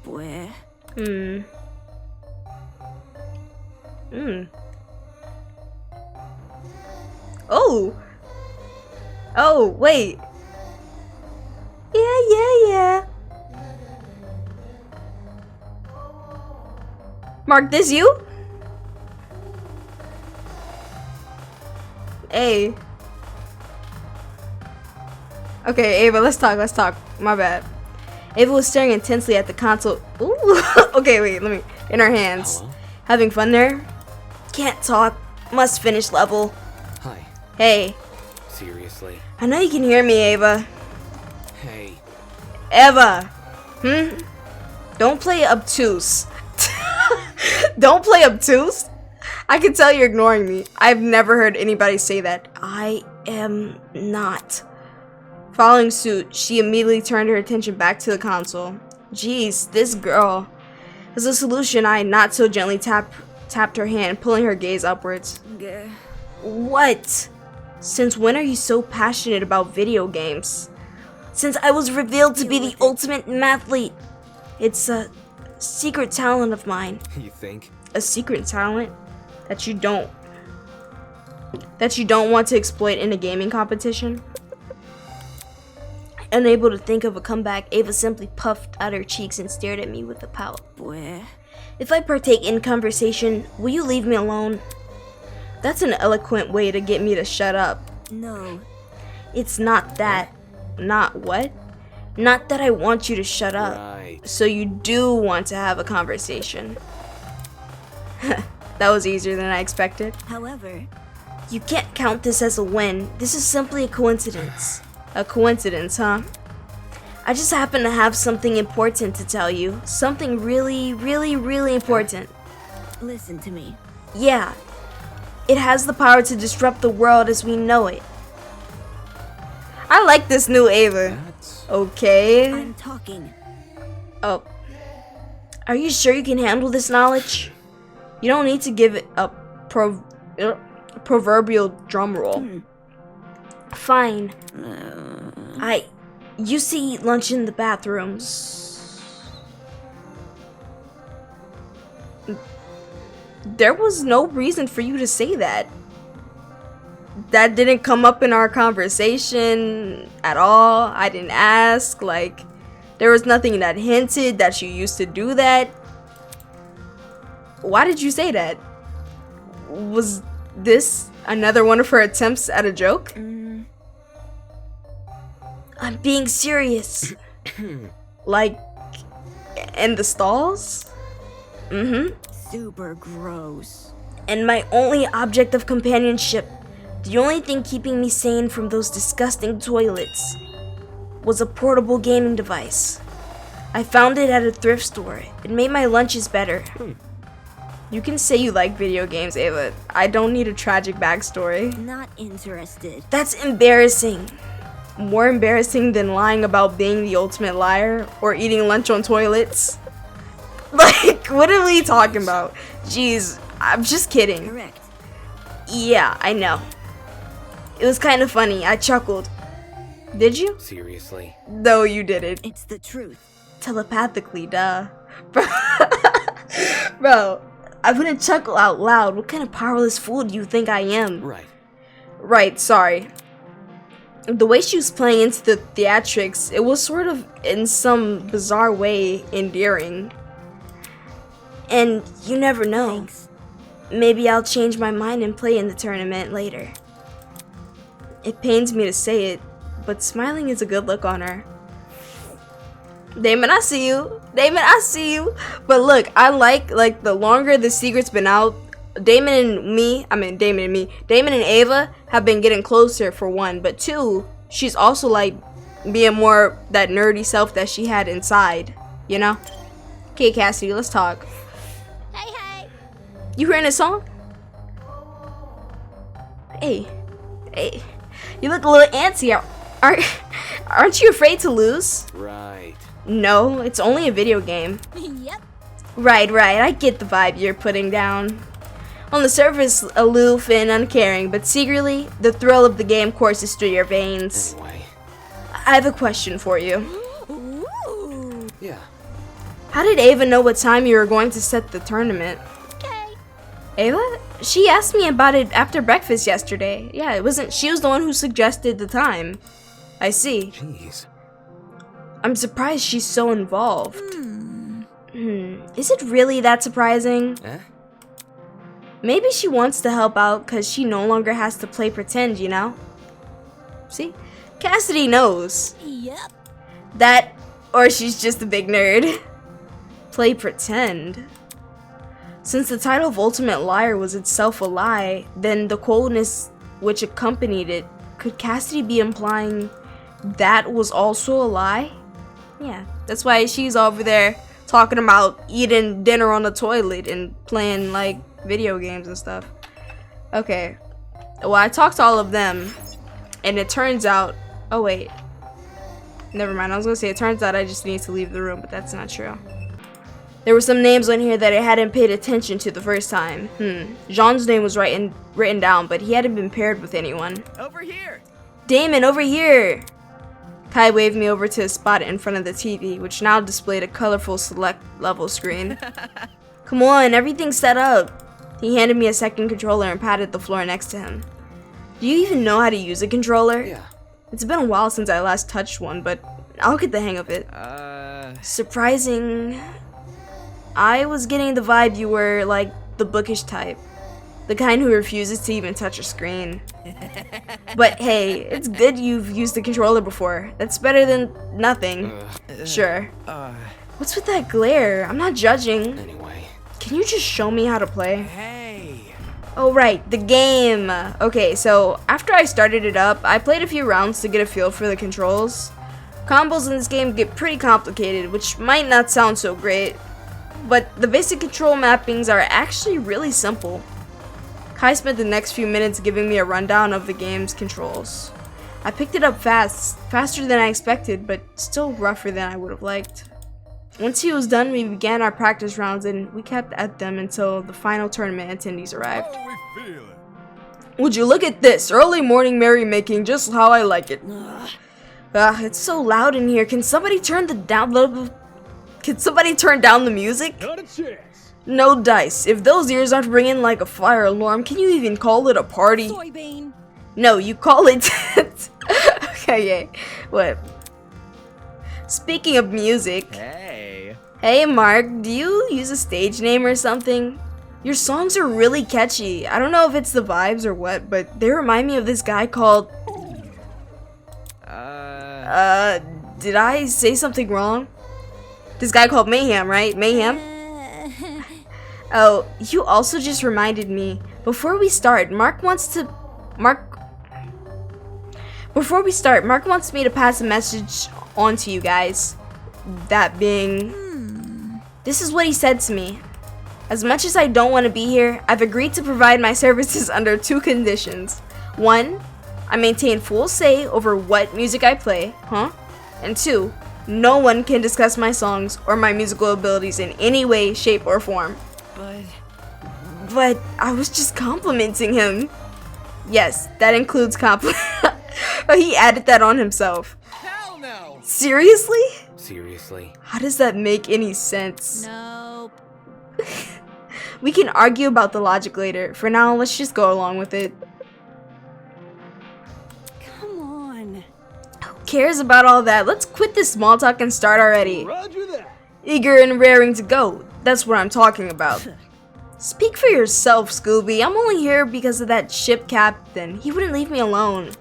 Where? Oh, wait. Yeah. Mark, this you? Hey. Okay, Ava, let's talk. My bad. Ava was staring intensely at the console. Ooh. Okay, wait, let me in our hands. Hello? Having fun there? Can't talk. Must finish level. Hi. Hey, Seriously? I know you can hear me, Ava. Hey. Eva! Don't play obtuse. Don't play obtuse? I can tell you're ignoring me. I've never heard anybody say that. I am not. Following suit, she immediately turned her attention back to the console. Jeez, this girl. As a solution, I not so gently tapped her hand, pulling her gaze upwards. Gah. What? Since when are you so passionate about video games? Since I was revealed to be the ultimate mathlete. It's a secret talent of mine. You think? A secret talent that you don't want to exploit in a gaming competition? Unable to think of a comeback, Ava simply puffed out her cheeks and stared at me with a pout. Where? If I partake in conversation, will you leave me alone? That's an eloquent way to get me to shut up. No. It's not that. Not what? Not that I want you to shut up. Right. So you do want to have a conversation. That was easier than I expected. However, You can't count this as a win. This is simply a coincidence. A coincidence, huh? I just happen to have something important to tell you. Something really, really, really important. listen to me. Yeah. It has the power to disrupt the world as we know it. I like this new Ava. That's... Okay. I'm talking. Oh. Are you sure you can handle this knowledge? You don't need to give it a proverbial drum roll. Fine. You used to eat lunch in the bathrooms. There was no reason for you to say that. That didn't come up in our conversation at all. I didn't ask. Like, there was nothing that hinted that you used to do that. Why did you say that? Was this another one of her attempts at a joke? I'm being serious. Like, in the stalls? Super gross. And my only object of companionship, the only thing keeping me sane from those disgusting toilets, was a portable gaming device. I found it at a thrift store. It made my lunches better. You can say you like video games, Ava. I don't need a tragic backstory. Not interested. That's embarrassing. More embarrassing than lying about being the ultimate liar or eating lunch on toilets. Like, what are we talking about? Jeez, I'm just kidding. Correct. Yeah, I know. It was kind of funny. I chuckled. Did you? Seriously? No, you didn't. It's the truth. Telepathically, duh. Bro, I wouldn't chuckle out loud. What kind of powerless fool do you think I am? Right. Right, sorry. The way she was playing into the theatrics, it was sort of, in some bizarre way, endearing. And you never know. Thanks. Maybe I'll change my mind and play in the tournament later. It pains me to say it, but smiling is a good look on her. Damon, I see you. Damon, I see you. But look, I like the longer the secret's been out, Damon and Ava have been getting closer, for one. But two, she's also like being more that nerdy self that she had inside, you know? Okay, Cassidy, let's talk. Hey, hey. You hearing this song? Hey, you look a little antsy. Aren't you afraid to lose? Right. No, it's only a video game. Yep. Right, I get the vibe you're putting down. On the surface, aloof and uncaring, but secretly, the thrill of the game courses through your veins. Anyway. I have a question for you. Ooh. Yeah. How did Ava know what time you were going to set the tournament? Okay. Ava? She asked me about it after breakfast yesterday. Yeah, she was the one who suggested the time. I see. Jeez. I'm surprised she's so involved. Is it really that surprising? Eh? Maybe she wants to help out because she no longer has to play pretend, you know? See? Cassidy knows. Yep. That, or she's just a big nerd. Play pretend. Since the title of Ultimate Liar was itself a lie, then the coldness which accompanied it, could Cassidy be implying that was also a lie? Yeah, that's why she's over there talking about eating dinner on the toilet and playing like video games and stuff. Okay, well, I talked to all of them, and it turns out, oh wait, never mind, I was gonna say it turns out I just need to leave the room, but that's not true. There were some names on here that I hadn't paid attention to the first time. Jean's name was written down, but he hadn't been paired with anyone. Over here. Damon, over here! Kai waved me over to a spot in front of the TV, which now displayed a colorful select level screen. Come on, everything's set up. He handed me a second controller and patted the floor next to him. Do you even know how to use a controller? Yeah. It's been a while since I last touched one, but I'll get the hang of it. Surprising. I was getting the vibe you were, like, the bookish type. The kind who refuses to even touch a screen. But hey, it's good you've used the controller before. That's better than nothing. Sure. What's with that glare? I'm not judging. Anyway. Can you just show me how to play? Hey. Oh right, the game. Okay, so after I started it up, I played a few rounds to get a feel for the controls. Combos in this game get pretty complicated, which might not sound so great, but the basic control mappings are actually really simple. Kai spent the next few minutes giving me a rundown of the game's controls. I picked it up faster than I expected, but still rougher than I would have liked. Once he was done, we began our practice rounds and we kept at them until the final tournament attendees arrived. How we feeling? Would you look at this? Early morning merrymaking, just how I like it. It's so loud in here. Can somebody turn down the music? Not a chance. No dice. If those ears aren't ringing like a fire alarm, can you even call it a party? Soybean. No, you call it. Okay, what? Speaking of music. Hey. Hey, Mark, do you use a stage name or something? Your songs are really catchy. I don't know if it's the vibes or what, but they remind me of this guy called... did I say something wrong? This guy called Mayhem, right? Mayhem? Oh, you also just reminded me. Before we start, Mark wants me to pass a message on to you guys. That being... This is what he said to me. As much as I don't want to be here, I've agreed to provide my services under 2 conditions. 1, I maintain full say over what music I play, And 2, no one can discuss my songs or my musical abilities in any way, shape, or form. But I was just complimenting him. Yes, that includes compliment. He added that on himself. Hell no. Seriously? Seriously. How does that make any sense? Nope. We can argue about the logic later. For now, let's just go along with it. Come on. Who cares about all that? Let's quit this small talk and start already. Roger that. Eager and raring to go. That's what I'm talking about. Speak for yourself, Scooby. I'm only here because of that ship captain. He wouldn't leave me alone.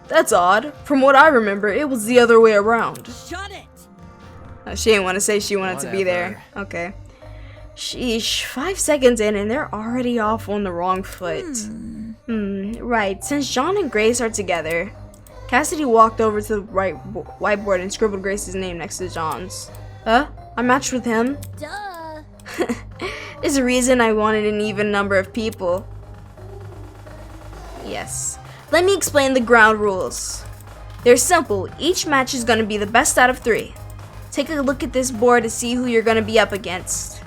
That's odd. From what I remember, it was the other way around. Shut it. She didn't want to say she wanted to be there. Okay. Sheesh, 5 seconds in and they're already off on the wrong foot. Right. Since John and Grace are together, Cassidy walked over to the whiteboard and scribbled Grace's name next to John's. Huh? I matched with him? Duh. There's a reason I wanted an even number of people. Yes. Let me explain the ground rules. They're simple. Each match is going to be the best out of 3. Take a look at this board to see who you're going to be up against.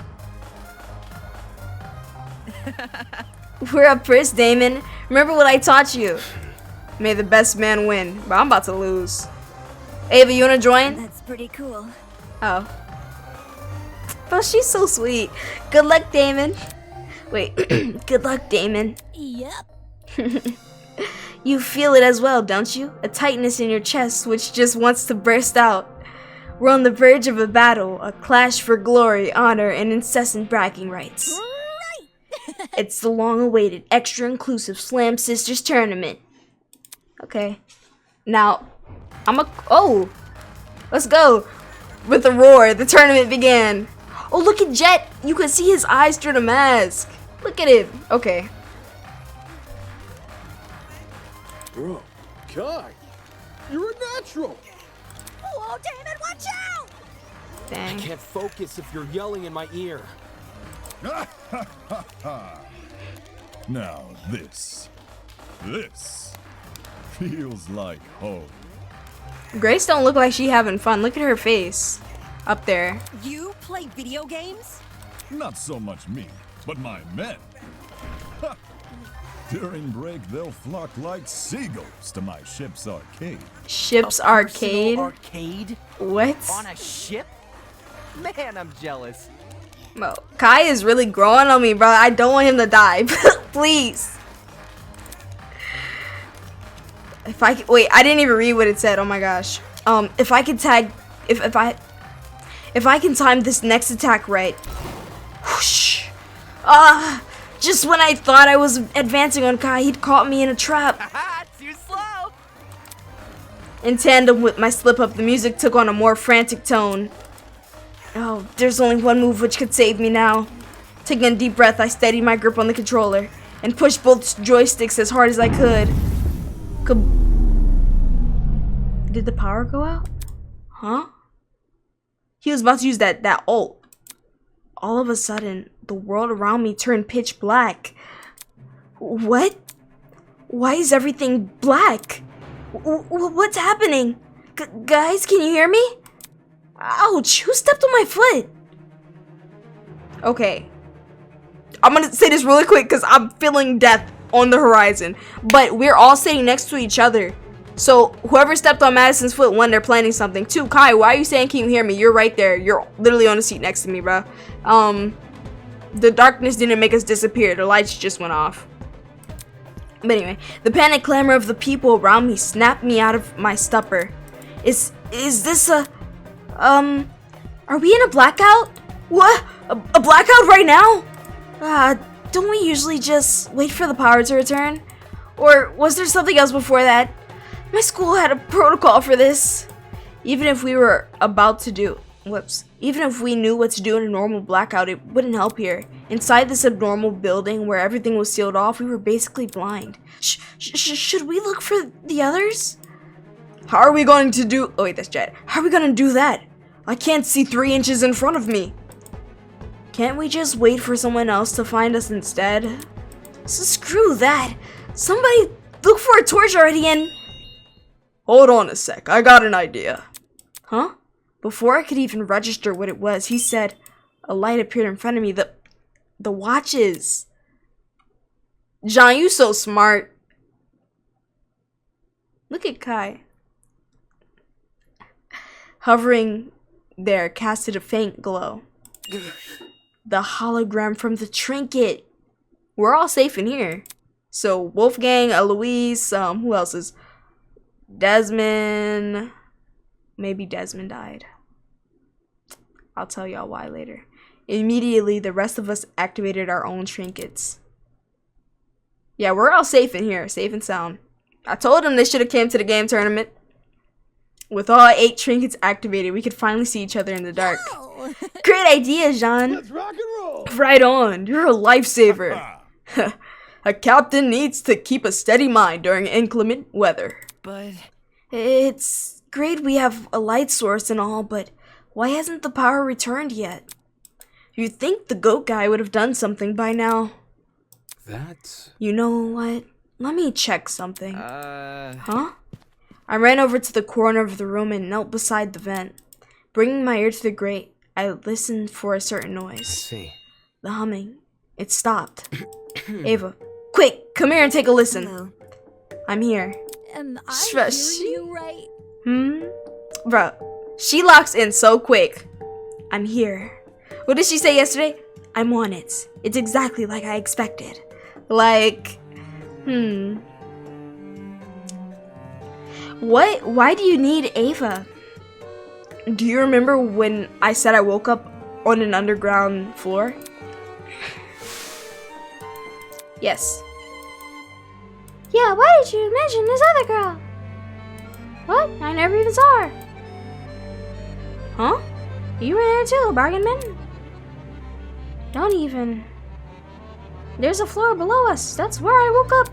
We're up first, Damon. Remember what I taught you. May the best man win. But I'm about to lose. Ava, you want to join? That's pretty cool. Oh. Oh, she's so sweet. Good luck, Damon. Wait. Good luck, Damon. Yep. You feel it as well, don't you? A tightness in your chest which just wants to burst out. We're on the verge of a battle, a clash for glory, honor, and incessant bragging rights. Right. It's the long-awaited, extra-inclusive Slam Sisters tournament. Okay. Now, oh! Let's go! With a roar, the tournament began. Oh, look at Jet. You can see his eyes through the mask. Look at him. Okay. Bro, Kai, you're a natural. Oh, David, watch out! Dang. Can't focus if you're yelling in my ear. Now this feels like home. Grace don't look like she having fun. Look at her face up there. You play video games? Not so much me, but my men. During break, they'll flock like seagulls to my ship's arcade. Ship's A personal arcade. Arcade? What? On a ship? Man, I'm jealous. Bro, Kai is really growing on me, bro. I don't want him to die. Please. If I wait, I didn't even read what it said. Oh my gosh. If I can tag, if I can time this next attack right. Whoosh. Just when I thought I was advancing on Kai, he'd caught me in a trap. Haha, too slow. In tandem with my slip up, the music took on a more frantic tone. Oh, there's only one move which could save me now. Taking a deep breath, I steadied my grip on the controller and pushed both joysticks as hard as I could. Did the power go out? Huh? He was about to use that ult. All of a sudden, the world around me turned pitch black. What? Why is everything black? What's happening? Guys, can you hear me? Ouch, who stepped on my foot? Okay. I'm gonna say this really quick because I'm feeling death on the horizon. But we're all sitting next to each other. So whoever stepped on Madison's foot, one, they're planning something. Two, Kai, why are you saying can you hear me? You're right there. You're literally on the seat next to me, bro. The darkness didn't make us disappear. The lights just went off. But anyway, the panic clamor of the people around me snapped me out of my stupor. Is this a... Are we in a blackout? What? A blackout right now? Don't we usually just wait for the power to return? Or was there something else before that? My school had a protocol for this. Even if we were about to do... Even if we knew what to do in a normal blackout, it wouldn't help here. Inside this abnormal building where everything was sealed off, we were basically blind. Should we look for the others? How are we going to do... Oh wait, that's Jet. How are we going to do that? I can't see 3 inches in front of me. Can't we just wait for someone else to find us instead? So screw that. Somebody look for a torch already and... Hold on a sec, I got an idea. Huh? Before I could even register what it was, he said a light appeared in front of me. The watches. John, you so smart. Look at Kai. Hovering there casted a faint glow. The hologram from the trinket. We're all safe in here. So Wolfgang, Eloise, who else is... Desmond. Maybe Desmond died. I'll tell y'all why later. Immediately, the rest of us activated our own trinkets. Yeah, we're all safe in here. Safe and sound. I told them they should have came to the game tournament. With all 8 trinkets activated, we could finally see each other in the dark. Oh. Great idea, Jean. Let's rock and roll. Right on. You're a lifesaver. A captain needs to keep a steady mind during inclement weather. But... It's great we have a light source and all, but why hasn't the power returned yet? You'd think the goat guy would have done something by now. That's... You know what? Let me check something. Huh? I ran over to the corner of the room and knelt beside the vent. Bringing my ear to the grate, I listened for a certain I noise. see. The humming. It stopped. Ava, quick, come here and take a listen. Hello. I'm here. Am I Stress. hearing you right? Bruh, she locks in so quick. I'm here. What did she say yesterday? I'm on it. It's exactly like I expected. Like, What? Why do you need Ava? Do you remember when I said I woke up on an underground floor? Yes. Yeah, why did you mention this other girl? What? I never even saw her. Huh? You were there too, bargain bin? Don't even. There's a floor below us. That's where I woke up.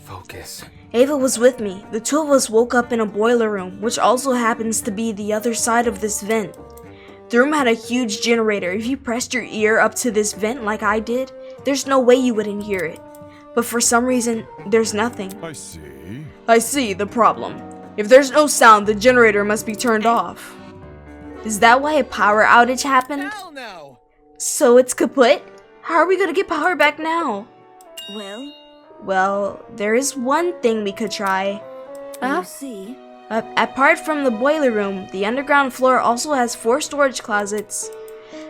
Focus. Ava was with me. The two of us woke up in a boiler room, which also happens to be the other side of this vent. The room had a huge generator. If you pressed your ear up to this vent like I did, there's no way you wouldn't hear it. But for some reason, there's nothing. I see. I see the problem. If there's no sound, the generator must be turned off. Is that why a power outage happened? Hell no! So it's kaput? How are we gonna get power back now? Well, There is one thing we could try. you see. Apart from the boiler room, the underground floor also has 4 storage closets.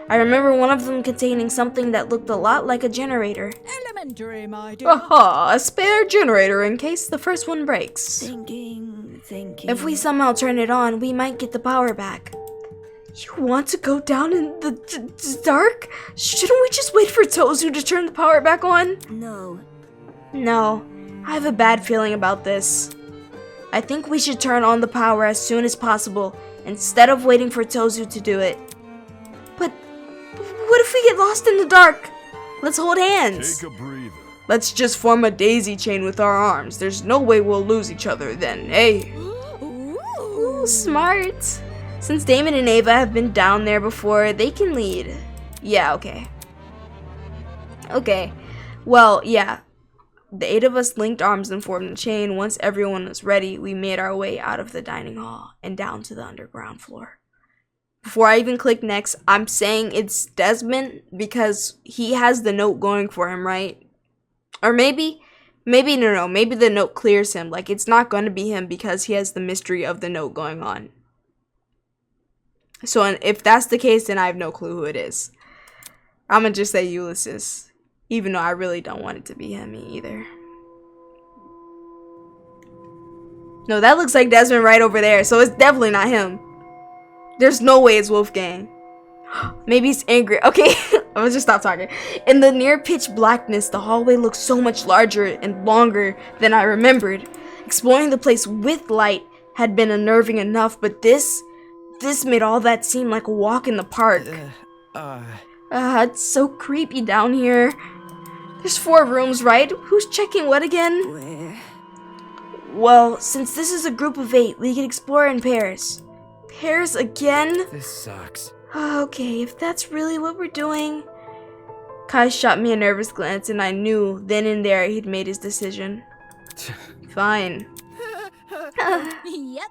I remember one of them containing something that looked a lot like a generator. Elementary, my dear. Aha, a spare generator in case the first one breaks. Thinking. If we somehow turn it on, we might get the power back. You want to go down in the dark? Shouldn't we just wait for Tozu to turn the power back on? No, I have a bad feeling about this. I think we should turn on the power as soon as possible, instead of waiting for Tozu to do it. But what if we get lost in the dark? Let's hold hands. Take a breather. Let's just form a daisy chain with our arms. There's no way we'll lose each other then, hey? Ooh, smart. Since Damon and Ava have been down there before, they can lead. Yeah, okay. Okay, well, yeah. The 8 of us linked arms and formed a chain. Once everyone was ready, we made our way out of the dining hall and down to the underground floor. Before I even click next, I'm saying it's Desmond because he has the note going for him, right? Or maybe the note clears him. Like, it's not going to be him because he has the mystery of the note going on. So if that's the case, then I have no clue who it is. I'm going to just say Ulysses. Even though I really don't want it to be him either. No, that looks like Desmond right over there. So it's definitely not him. There's no way it's Wolfgang. Maybe he's angry. Okay, I'll just stop talking. In the near pitch blackness, the hallway looked so much larger and longer than I remembered. Exploring the place with light had been unnerving enough, but this made all that seem like a walk in the park. It's so creepy down here. There's 4 rooms, right? Who's checking what again? Where? Well, since this is a group of 8, we can explore in pairs. Pairs again? This sucks. Okay, if that's really what we're doing. Kai shot me a nervous glance and I knew then and there he'd made his decision. Fine. Yep.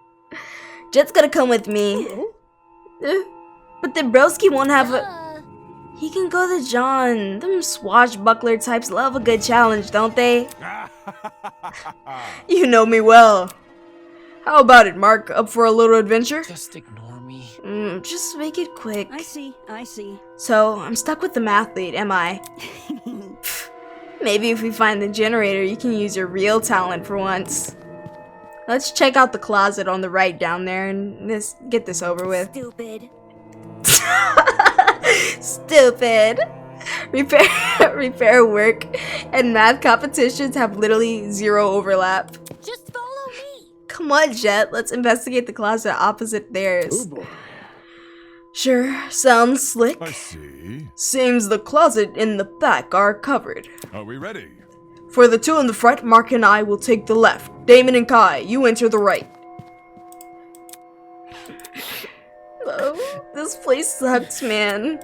Jet's gonna come with me. But then Broski won't have a... He can go to John. Them swashbuckler types love a good challenge, don't they? You know me well. How about it, Mark? Up for a little adventure? Just ignore me. Just make it quick. I see. So, I'm stuck with the mathlete, am I? Maybe if we find the generator, you can use your real talent for once. Let's check out the closet on the right down there and get this over with. Stupid. Stupid. Repair work and math competitions have literally 0 overlap. Just follow me. Come on, Jet. Let's investigate the closet opposite theirs. Oh boy. Sure, sounds slick. I see. Seems the closet in the back are covered. Are we ready? For the 2 in the front, Mark and I will take the left. Damon and Kai, you enter the right. Oh, this place sucks, man.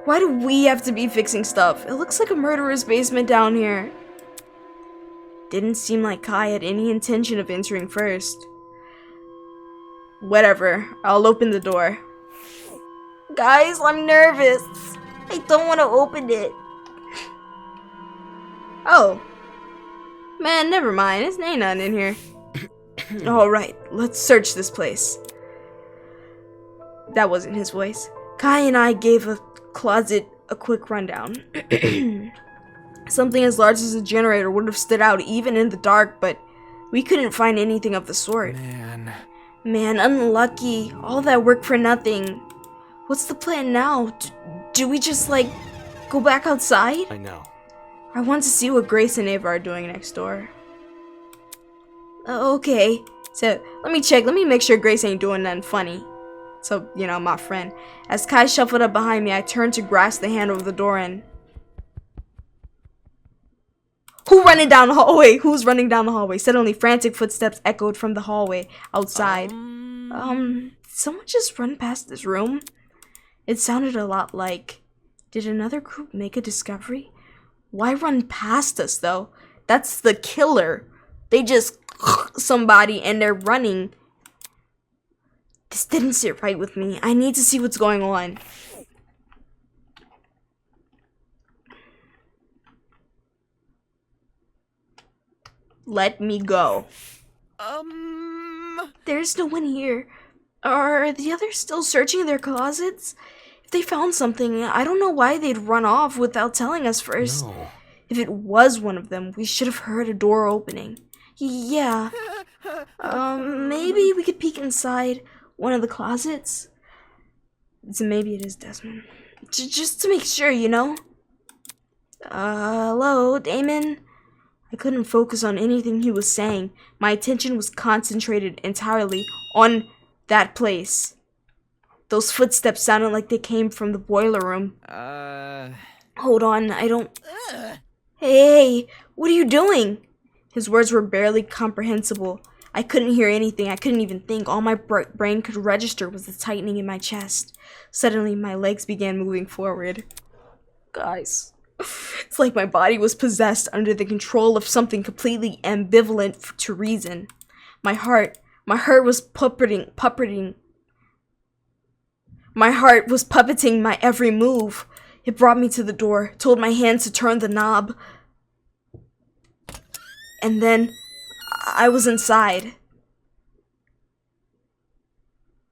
Why do we have to be fixing stuff? It looks like a murderer's basement down here. Didn't seem like Kai had any intention of entering first. Whatever, I'll open the door. Guys, I'm nervous. I don't want to open it. Oh. Man, never mind. There's ain't nothing in here. Alright, let's search this place. That wasn't his voice. Kai and I gave a closet a quick rundown. Something as large as a generator would have stood out even in the dark, but we couldn't find anything of the sort. Man, unlucky. All that work for nothing. What's the plan now? Do we just, like, go back outside? I know. I want to see what Grace and Ava are doing next door. Okay. So, let me check. Let me make sure Grace ain't doing nothing funny. So, you know, my friend. As Kai shuffled up behind me, I turned to grasp the handle of the door and... Who running down the hallway? Who's running down the hallway? Suddenly, frantic footsteps echoed from the hallway outside. Did someone just run past this room? It sounded a lot like... Did another group make a discovery? Why run past us, though? That's the killer. They just somebody and they're running. This didn't sit right with me. I need to see what's going on. Let me go. There's no one here. Are the others still searching their closets? If they found something, I don't know why they'd run off without telling us first. No. If it was one of them, we should have heard a door opening. Yeah. Maybe we could peek inside one of the closets? So maybe it is Desmond. Just to make sure, you know? Hello, Damon? I couldn't focus on anything he was saying. My attention was concentrated entirely on that place. Those footsteps sounded like they came from the boiler room. Hold on, I don't... Hey, what are you doing? His words were barely comprehensible. I couldn't hear anything. I couldn't even think. All my brain could register was the tightening in my chest. Suddenly, my legs began moving forward. Guys, it's like my body was possessed under the control of something completely ambivalent to reason. My heart was puppeting. My heart was puppeting my every move. It brought me to the door, told my hand to turn the knob. And then, I was inside.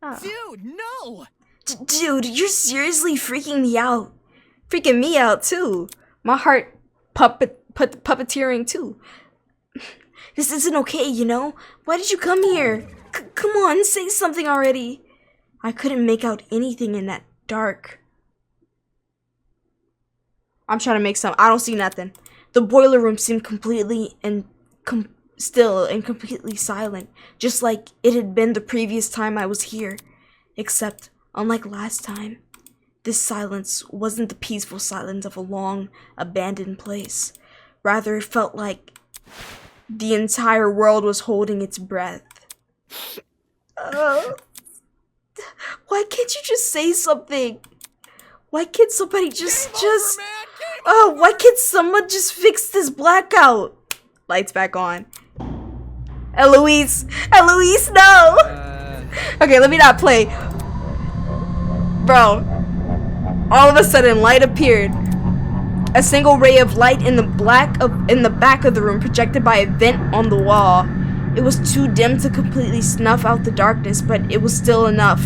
Oh. Dude, no! Dude, you're seriously freaking me out. Freaking me out, too. My heart puppeteering, too. This isn't okay, you know? Why did you come here? Come on, say something already. I couldn't make out anything in that dark. I'm trying to make some. I don't see nothing. The boiler room seemed completely and still and completely silent, just like it had been the previous time I was here. Except, unlike last time, this silence wasn't the peaceful silence of a long, abandoned place. Rather, it felt like the entire world was holding its breath. Why can't you just say something? Why can't somebody why can't someone just fix this blackout? Lights back on. Eloise, no! Okay, let me not play. Bro, all of a sudden, light appeared. A single ray of light in the back of the room, projected by a vent on the wall. It was too dim to completely snuff out the darkness, but it was still enough.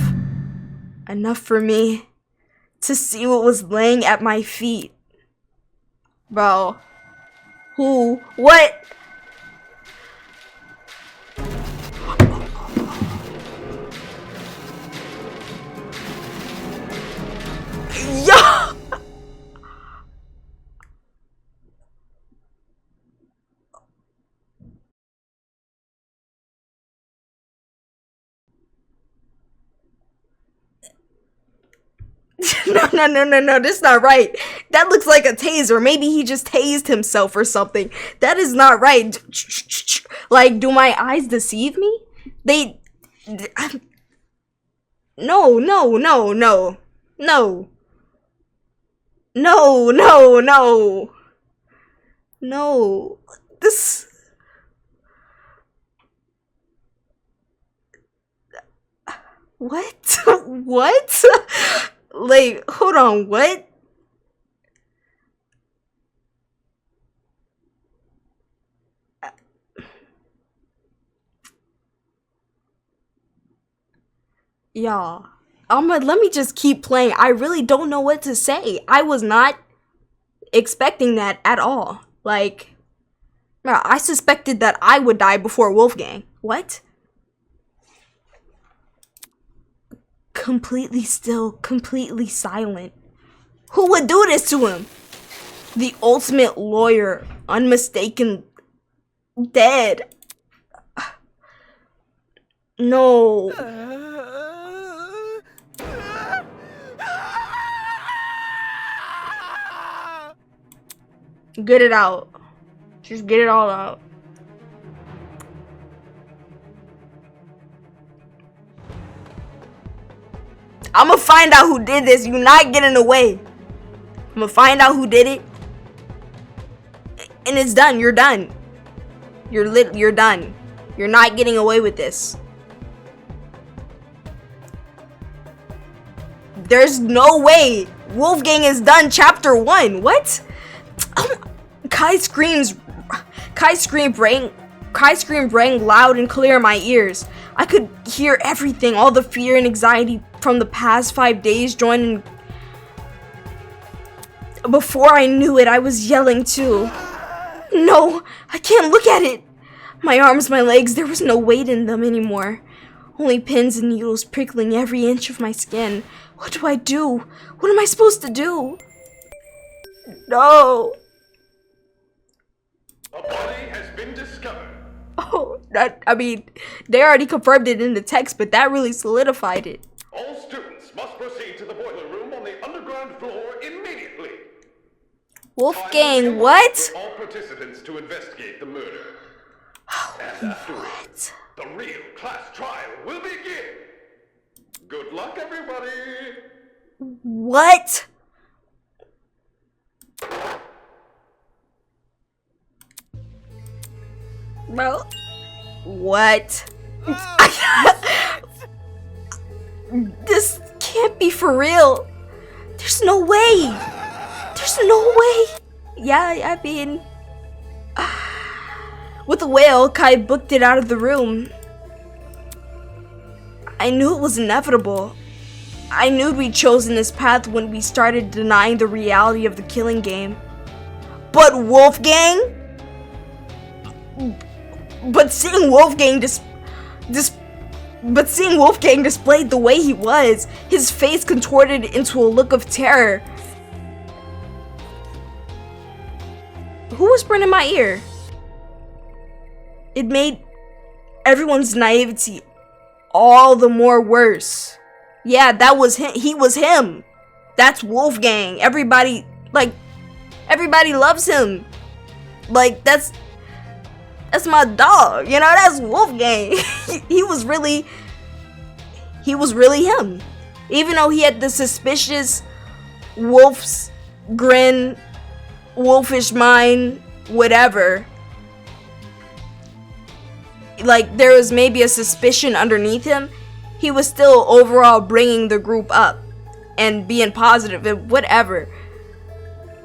Enough for me to see what was laying at my feet. Bro. Who? What? Yo! No, this is not right. That looks like a taser. Maybe he just tased himself or something. That is not right. Like, do my eyes deceive me? No. This... What? What? Like, hold on, what? Y'all, let me just keep playing. I really don't know what to say. I was not expecting that at all. Like, I suspected that I would die before Wolfgang. What? Completely still, completely silent. Who would do this to him? The ultimate lawyer, unmistaken, dead. No. Get it out. Just get it all out. I'm gonna find out who did this. You're not getting away. I'm gonna find out who did it. And it's done. You're done. You're done. You're not getting away with this. There's no way. Wolfgang is done. Chapter 1. What? Kai screamed rang loud and clear in my ears. I could hear everything, all the fear and anxiety from the past 5 days joining. Before I knew it, I was yelling too. No, I can't look at it. My arms, my legs, there was no weight in them anymore. Only pins and needles prickling every inch of my skin. What do I do? What am I supposed to do? No. A body has been discovered. Oh, I mean, they already confirmed it in the text, but that really solidified it. All students must proceed to the boiler room on the underground floor immediately. Wolfgang, what? For all participants to investigate the murder. And afterwards, the real class trial will begin. Good luck, everybody. What? Bro, what? This can't be for real. There's no way. There's no way. Yeah, I mean, with a wail, Kai booked it out of the room. I knew it was inevitable. I knew we'd chosen this path when we started denying the reality of the killing game. But Wolfgang? But seeing Wolfgang displayed the way he was, his face contorted into a look of terror. Who whispered in my ear? It made everyone's naivety all the more worse. Yeah, that was him. He was him. That's Wolfgang. Everybody loves him. Like, that's my dog. You know, that's Wolfgang. He was really him. Even though he had the suspicious wolf's grin, wolfish mind, whatever. Like, there was maybe a suspicion underneath him. He was still overall bringing the group up and being positive and whatever.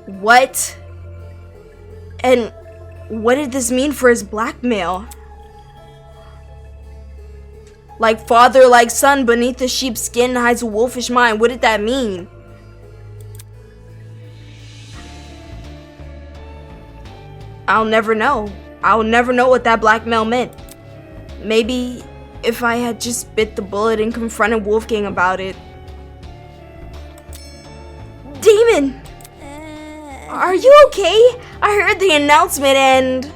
What? And what did this mean for his blackmail? Like father, like son, beneath the sheep's skin hides a wolfish mind. What did that mean? I'll never know. I'll never know what that blackmail meant. Maybe if I had just bit the bullet and confronted Wolfgang about it. Damon! Are you okay? I heard the announcement and...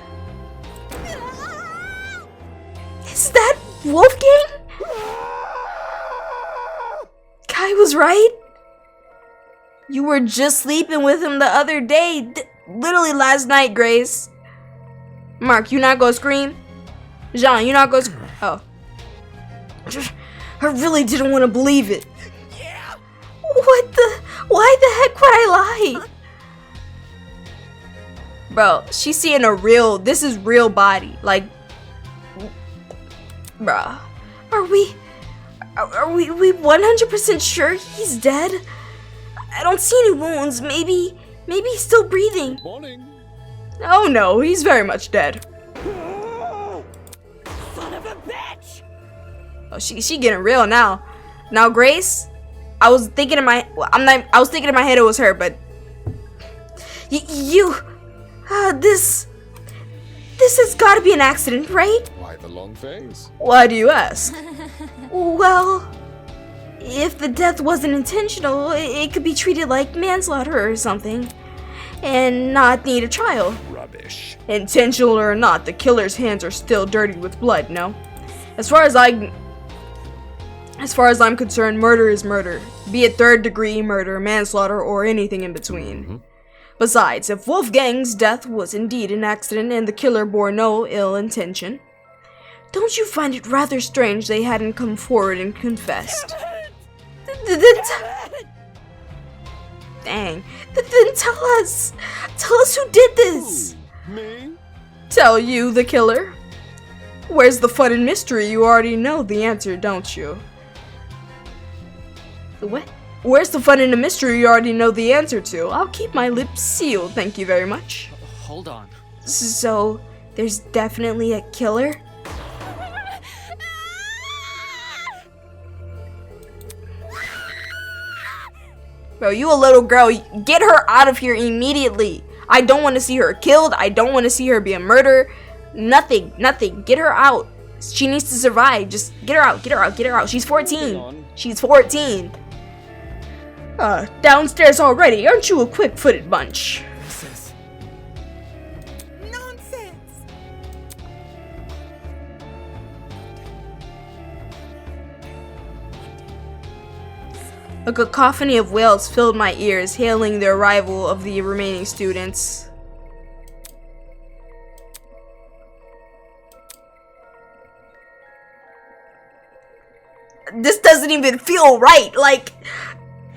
Is that Wolfgang? Kai was right. You were just sleeping with him the other day. Literally last night, Grace. Mark, you not gonna scream? Jean, you not gonna scream? Oh. I really didn't want to believe it. What the? Why the heck would I lie? Bro, she's seeing a real, this is real body. Like, bruh, are we 100% sure he's dead? I don't see any wounds. Maybe he's still breathing. Morning. Oh no, he's very much dead. Son of a bitch! Oh, she getting real now. Now, Grace, I was thinking in my head it was her, but this has got to be an accident, right? Why the long face? Why do you ask? Well, if the death wasn't intentional, it could be treated like manslaughter or something, and not need a trial. Rubbish. Intentional or not, the killer's hands are still dirty with blood, no? As far as I'm concerned, murder is murder. Be it third-degree murder, manslaughter, or anything in between. Besides, if Wolfgang's death was indeed an accident and the killer bore no ill intention, don't you find it rather strange they hadn't come forward and confessed? Dang. Then tell us who did this. Me? Tell you, the killer? Where's the fun and mystery? You already know the answer, don't you? What? Where's the fun and the mystery you already know the answer to? I'll keep my lips sealed, thank you very much. Hold on. So, there's definitely a killer? Bro, you a little girl. Get her out of here immediately. I don't want to see her killed. I don't want to see her be a murderer. Nothing. Get her out. She needs to survive. Just get her out. She's 14. She's 14. Downstairs already. Aren't you a quick-footed bunch? Nonsense! A cacophony of wails filled my ears, hailing the arrival of the remaining students. This doesn't even feel right. Like,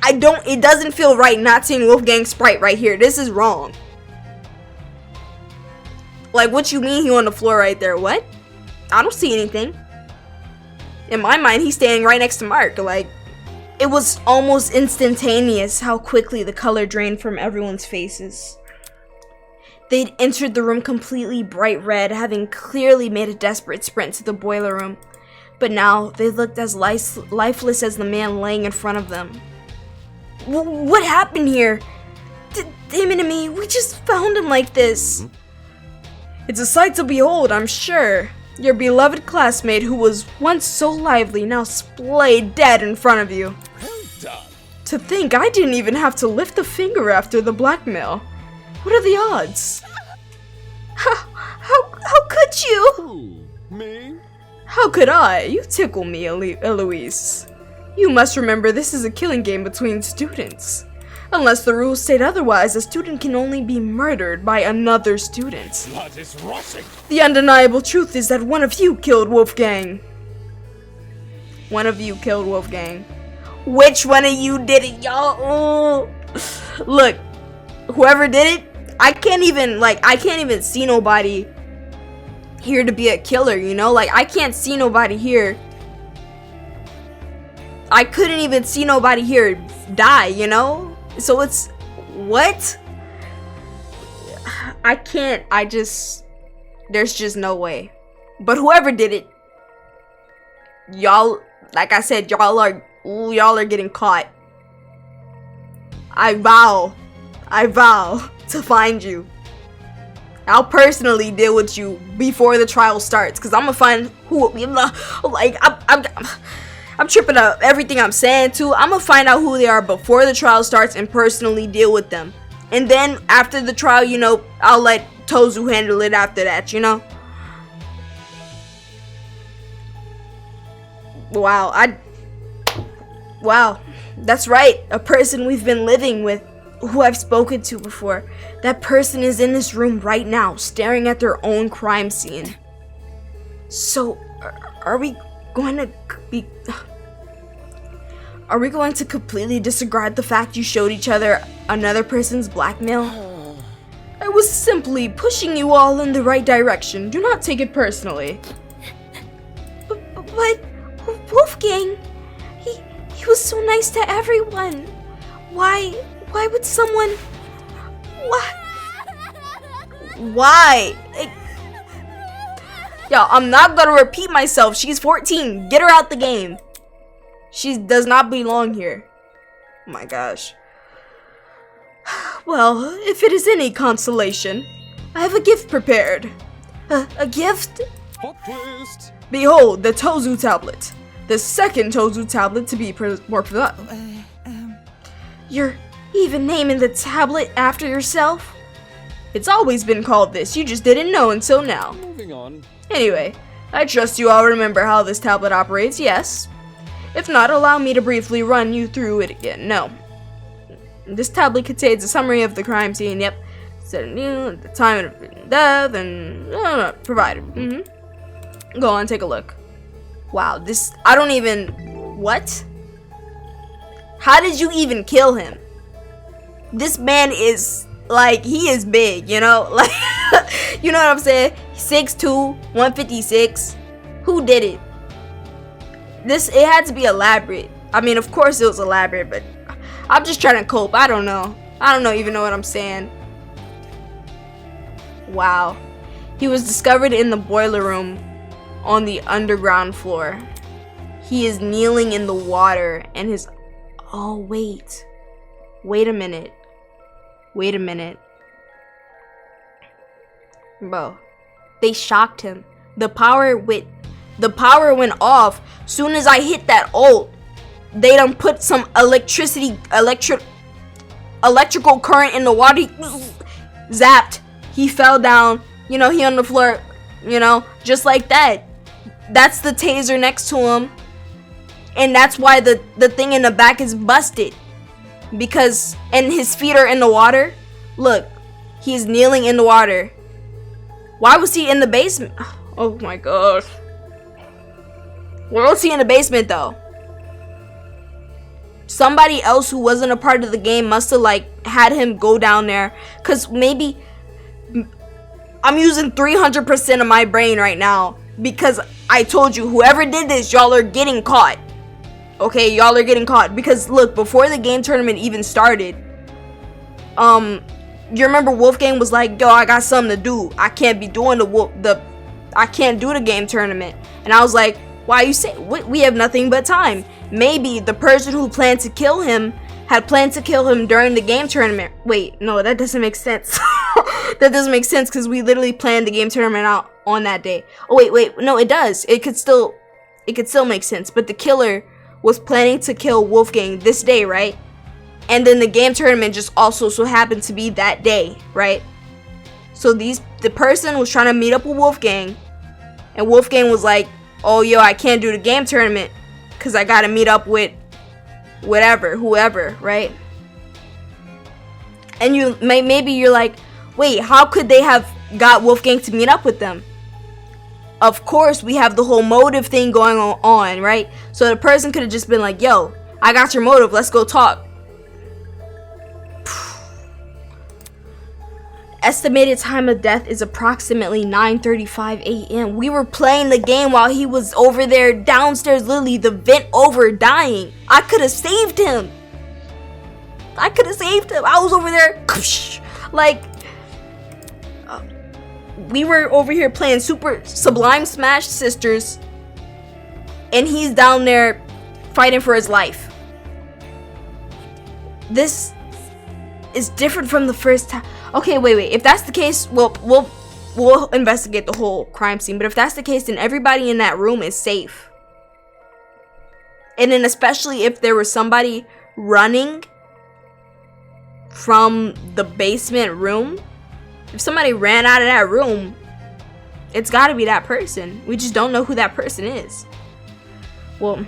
it doesn't feel right not seeing Wolfgang Sprite right here. This is wrong. Like, what you mean he on the floor right there? What? I don't see anything. In my mind, he's standing right next to Mark. Like, it was almost instantaneous how quickly the color drained from everyone's faces. They'd entered the room completely bright red, having clearly made a desperate sprint to the boiler room. But now, they looked as lifeless as the man laying in front of them. What happened here? Damon and me, we just found him like this. It's a sight to behold, I'm sure. Your beloved classmate who was once so lively now splayed dead in front of you. Well done. To think I didn't even have to lift a finger after the blackmail. What are the odds? How could you? Who? Me? How could I? You tickle me, Eloise. You must remember this is a killing game between students. Unless the rules state otherwise, a student can only be murdered by another student. Blood is rushing. The undeniable truth is that one of you killed Wolfgang. One of you killed Wolfgang. Which one of you did it, y'all? Look, whoever did it, I can't even see nobody here to be a killer, you know? Like, I can't see nobody here. I couldn't even see nobody here die, you know? So it's, what? I can't, there's just no way. But whoever did it, y'all, like I said, y'all are getting caught. I vow to find you. I'll personally deal with you before the trial starts, cause I'm gonna find who, like, I'm tripping up everything I'm saying too. I'm gonna find out who they are before the trial starts and personally deal with them. And then after the trial, you know, I'll let Tozu handle it after that, you know? Wow, that's right. A person we've been living with, who I've spoken to before. That person is in this room right now, staring at their own crime scene. So, are we going to completely disregard the fact you showed each other another person's blackmail? I was simply pushing you all in the right direction. Do not take it personally. But Wolfgang, he was so nice to everyone. Why would someone? Why? Yo, I'm not gonna repeat myself. She's 14. Get her out the game. She does not belong here. Oh my gosh. Well, if it is any consolation, I have a gift prepared. A gift? Plot twist. Behold, the Tozu tablet. The second Tozu tablet to be more You're even naming the tablet after yourself? It's always been called this, you just didn't know until now. Moving on. Anyway, I trust you all remember how this tablet operates, yes? If not, allow me to briefly run you through it again. No. This tablet contains a summary of the crime scene. Yep. Said the time of death and provided. Go on, take a look. Wow, this, I don't even, what? How did you even kill him? This man is, like, he is big, you know? Like, you know what I'm saying? 6'2", 156. Who did it? It had to be elaborate. I mean, of course it was elaborate, but I'm just trying to cope. I don't know. I don't even know what I'm saying. Wow. He was discovered in the boiler room on the underground floor. He is kneeling in the water and his... Oh, wait. Wait a minute. Wait a minute. Bro. They shocked him. The power went off. Soon as I hit that ult, they done put some electrical current in the water. He zapped. He fell down. You know, he on the floor. You know, just like that. That's the taser next to him. And that's why the thing in the back is busted. Because, and his feet are in the water. Look, he's kneeling in the water. Why was he in the basement? Oh my gosh. Where was he in the basement though? Somebody else who wasn't a part of the game must have like had him go down there. Cause maybe I'm using 300% of my brain right now. Because I told you, whoever did this, y'all are getting caught. Okay, y'all are getting caught. Because look, before the game tournament even started, you remember Wolfgang was like, yo, I got something to do. I can't be doing I can't do the game tournament. And I was like, why you say, we have nothing but time. Maybe the person who planned to kill him had planned to kill him during the game tournament. Wait, no, that doesn't make sense. That doesn't make sense because we literally planned the game tournament out on that day. Oh, wait, no, it does. It could still make sense. But the killer was planning to kill Wolfgang this day, right? And then the game tournament just also so happened to be that day, right? So the person was trying to meet up with Wolfgang, and Wolfgang was like, oh, yo, I can't do the game tournament because I gotta meet up with whoever, right? And maybe you're like, wait, how could they have got Wolfgang to meet up with them? Of course, we have the whole motive thing going on, right? So the person could have just been like, yo, I got your motive, let's go talk. Estimated time of death is approximately 9:35 a.m. We were playing the game while he was over there downstairs, literally the vent over dying. I could have saved him. I was over there, like, we were over here playing Super Sublime Smash Sisters, and he's down there fighting for his life. This is different from the first time. Okay, wait. If that's the case, we'll investigate the whole crime scene. But if that's the case, then everybody in that room is safe. And then especially if there was somebody running from the basement room. If somebody ran out of that room, it's gotta be that person. We just don't know who that person is. Well,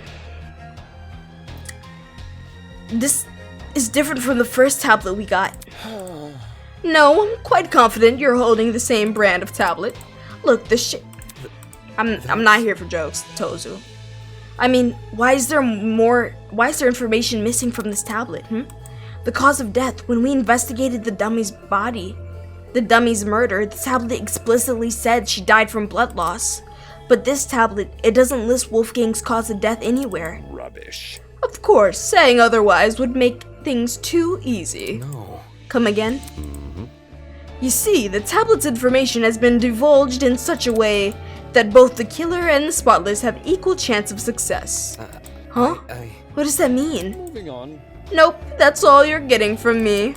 this is different from the first tablet we got. No, I'm quite confident you're holding the same brand of tablet. Look, the shit. I'm not here for jokes, Tozu. I mean, why is there information missing from this tablet, The cause of death. When we investigated the dummy's murder, the tablet explicitly said she died from blood loss. But this tablet, it doesn't list Wolfgang's cause of death anywhere. Rubbish. Of course, saying otherwise would make things too easy. No. Come again? You see, the tablet's information has been divulged in such a way that both the killer and the spotless have equal chance of success. Huh? What does that mean? Moving on. Nope, that's all you're getting from me.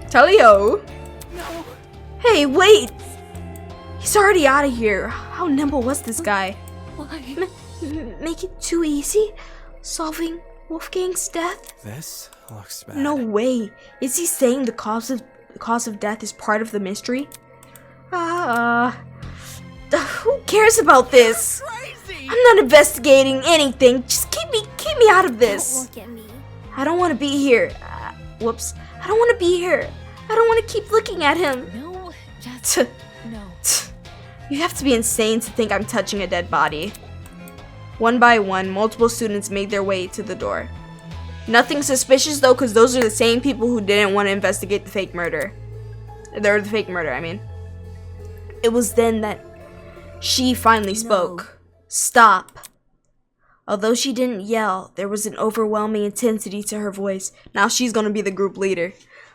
Tally-ho. No. Hey, wait! He's already out of here. How nimble was this guy? Why? Make it too easy? Solving Wolfgang's death? This looks bad. No way. Is he saying the cause of death is part of the mystery? Who cares about this? Crazy. I'm not investigating anything. Just keep me out of this. Don't look at me. I don't want to be here. Whoops. I don't want to be here. I don't want to keep looking at him. No, just no. You have to be insane to think I'm touching a dead body. One by one, multiple students made their way to the door. Nothing suspicious though, because those are the same people who didn't want to investigate the fake murder. They're the fake murder, I mean. It was then that she finally spoke. Stop. Although she didn't yell, there was an overwhelming intensity to her voice. Now she's gonna be the group leader.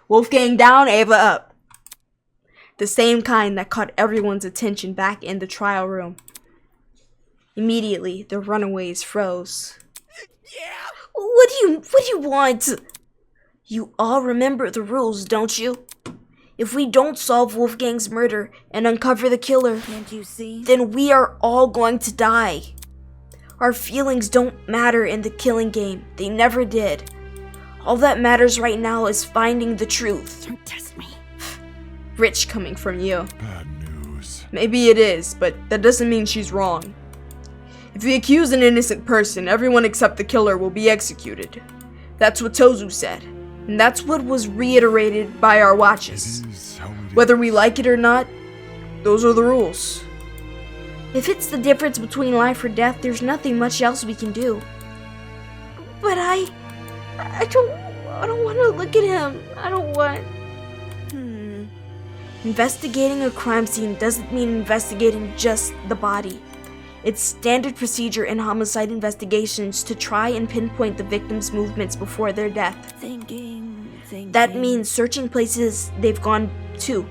Wolfgang down, Ava up. The same kind that caught everyone's attention back in the trial room. Immediately, the runaways froze. What do you want? You all remember the rules, don't you? If we don't solve Wolfgang's murder and uncover the killer, Can't you see? then we are all going to die. Our feelings don't matter in the killing game. They never did. All that matters right now is finding the truth. Don't test me. Rich coming from you. Bad news. Maybe it is, but that doesn't mean she's wrong. If we accuse an innocent person, everyone except the killer will be executed. That's what Tozu said. And that's what was reiterated by our watches. It is how it Whether we like it or not, those are the rules. If it's the difference between life or death, there's nothing much else we can do. But I don't want to look at him. I don't want. Investigating a crime scene doesn't mean investigating just the body. It's standard procedure in homicide investigations to try and pinpoint the victim's movements before their death. Thinking. That means searching places they've gone to,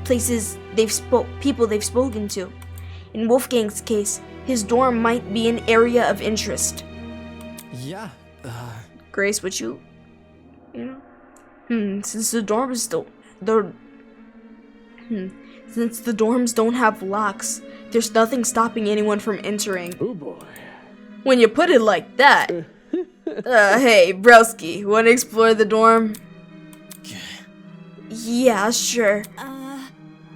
places people they've spoken to. In Wolfgang's case, his dorm might be an area of interest. Yeah, Grace, would you know? Since the dorms don't have locks, there's nothing stopping anyone from entering. Oh boy. When you put it like that. Hey, Browski, wanna explore the dorm? Yeah, sure.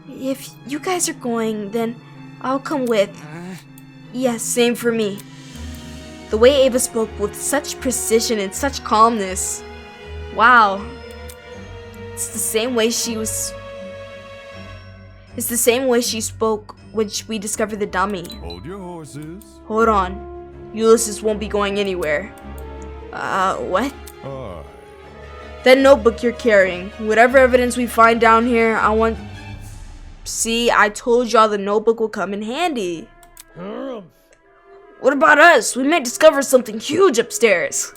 If you guys are going, then I'll come with. Yes, same for me. The way Ava spoke with such precision and such calmness. Wow. It's the same way she spoke when we discovered the dummy. Hold your horses. Hold on. Ulysses won't be going anywhere. What? Aye. That notebook you're carrying. Whatever evidence we find down here, I want... See, I told y'all the notebook will come in handy. What about us? We may discover something huge upstairs.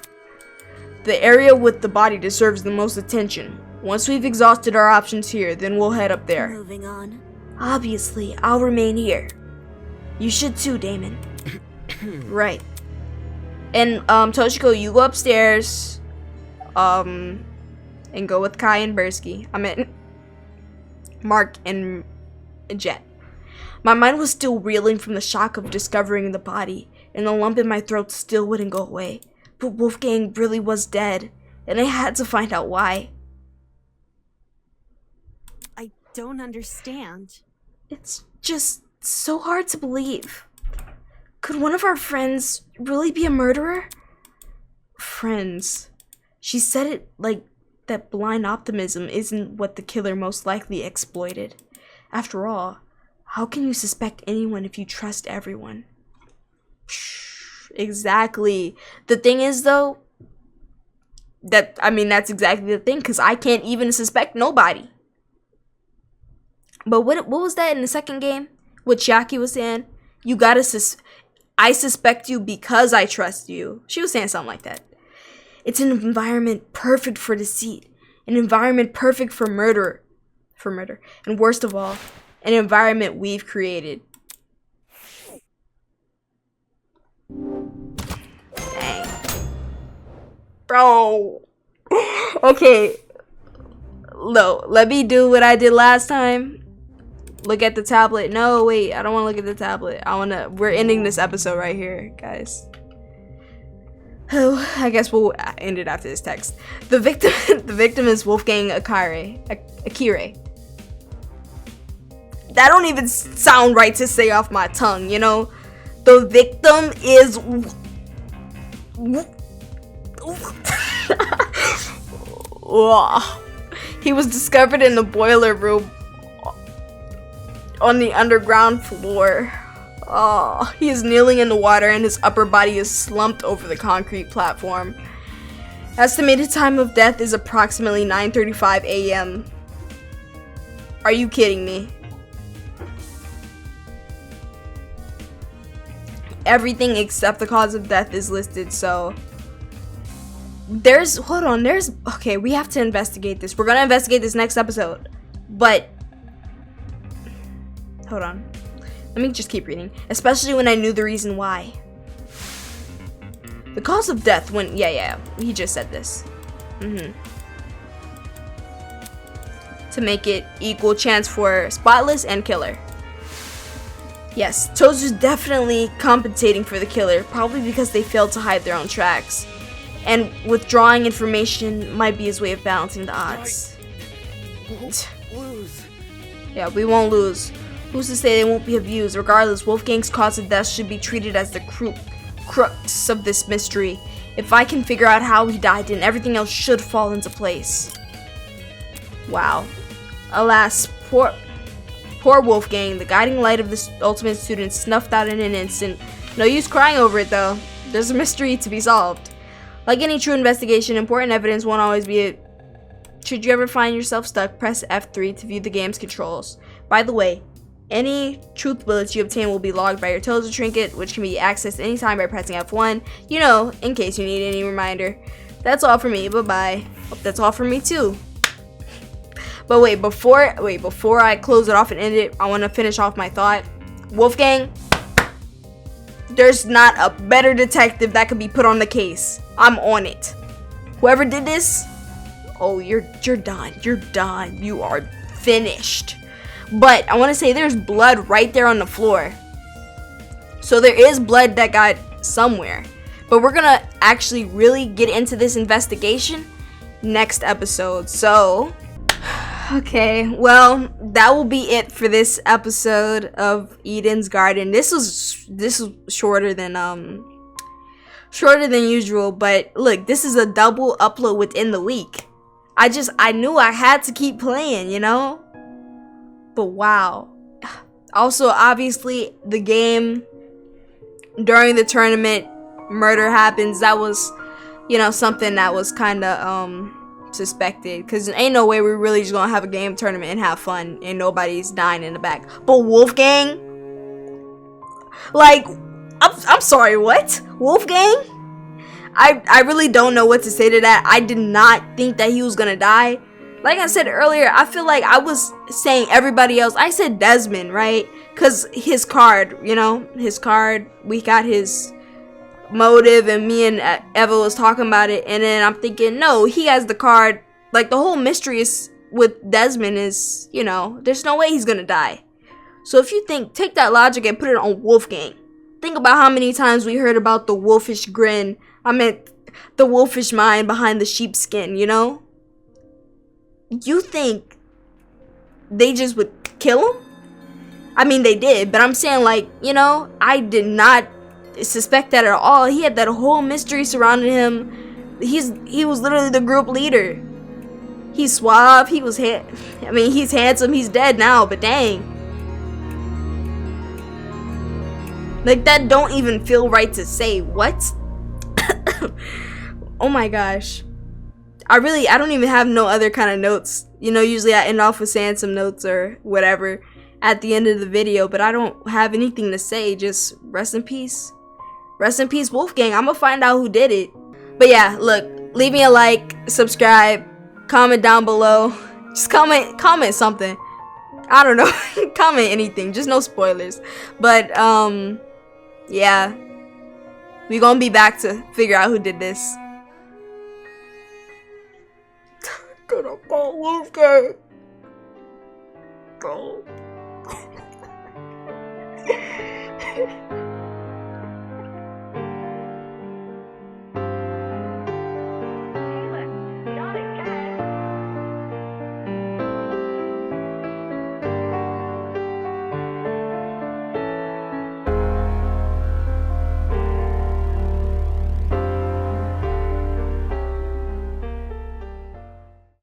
The area with the body deserves the most attention. Once we've exhausted our options here, then we'll head up there. Moving on. Obviously, I'll remain here. You should too, Damon. Right. And, Toshiko, you go upstairs. And go with Kai and Bursky. I meant Mark and Jet. My mind was still reeling from the shock of discovering the body, and the lump in my throat still wouldn't go away. But Wolfgang really was dead, and I had to find out why. I don't understand. It's just so hard to believe. Could one of our friends really be a murderer? Friends. She said it like that blind optimism isn't what the killer most likely exploited. After all, how can you suspect anyone if you trust everyone? Exactly. The thing is, though, that's exactly the thing, because I can't even suspect nobody. But what was that in the second game? What Chiaki was saying? You gotta I suspect you because I trust you. She was saying something like that. It's an environment perfect for deceit. An environment perfect for murder. And worst of all, an environment we've created. Dang. Bro. Okay. No, let me do what I did last time. Look at the tablet. No, wait, I don't want to look at the tablet. We're ending this episode right here, guys. Oh, I guess we'll end it after this text. The victim is Wolfgang Akire. That don't even sound right to say off my tongue, you know? The victim is... He was discovered in the boiler room on the underground floor. Oh, he is kneeling in the water and his upper body is slumped over the concrete platform. Estimated time of death is approximately 9:35 a.m. Are you kidding me? Everything except the cause of death is listed, so okay, we have to investigate this. We're gonna investigate this next episode, but hold on, let me just keep reading, especially when I knew the reason why. The cause of death when he just said this. To make it equal chance for spotless and killer. Yes, Toads was definitely compensating for the killer, probably because they failed to hide their own tracks. And withdrawing information might be his way of balancing the odds. Lose. Yeah, we won't lose. Who's to say they won't be abused? Regardless, Wolfgang's cause of death should be treated as the crux of this mystery. If I can figure out how he died, then everything else should fall into place. Wow. Alas, poor Wolfgang, the guiding light of this ultimate student, snuffed out in an instant. No use crying over it though. There's a mystery to be solved. Like any true investigation, important evidence won't always be it. Should you ever find yourself stuck, press F3 to view the game's controls. By the way, any truth bullets you obtain will be logged by your Toads trinket, which can be accessed anytime by pressing F1, you know, in case you need any reminder. That's all for me. Bye-bye. Hope that's all for me too. But wait, before I close it off and end it, I want to finish off my thought. Wolfgang, there's not a better detective that could be put on the case. I'm on it. Whoever did this, oh, you're done. You're done. You are finished. But I want to say there's blood right there on the floor. So there is blood that got somewhere. But we're going to actually really get into this investigation next episode. So, okay, well, that will be it for this episode of Eden's Garden. This was shorter than usual, but look, this is a double upload within the week. I knew I had to keep playing, you know? But wow. Also, obviously, the game, during the tournament, murder happens. That was, you know, something that was kind of suspected, because ain't no way we're really just gonna have a game tournament and have fun and nobody's dying in the back. But Wolfgang, like, I'm sorry, what? Wolfgang? I really don't know what to say to that. I did not think that he was gonna die. Like I said earlier, I feel like I was saying everybody else. I said Desmond, right? Because his card, you know, his card, we got his motive, and me and Eva was talking about it, and then I'm thinking, no, he has the card. Like, the whole mystery is with Desmond is, you know, there's no way he's gonna die. So if you take that logic and put it on Wolfgang. Think about how many times we heard about the wolfish grin. I meant the wolfish mind behind the sheepskin, you know? You think they just would kill him? I mean, they did, but I'm saying, like, you know, I did not suspect that at all. He had that whole mystery surrounding him. He was literally the group leader. He's suave. He's handsome. He's dead now, but dang. Like, that don't even feel right to say. What? Oh my gosh. I don't even have no other kind of notes. You know, usually I end off with saying some notes or whatever at the end of the video, but I don't have anything to say. Just rest in peace. Rest in peace, Wolfgang. I'm gonna find out who did it. But yeah, look, leave me a like, subscribe, comment down below. Just comment something. I don't know. Comment anything. Just no spoilers. But yeah. We gonna be back to figure out who did this. Gonna call Wolfgang. Go.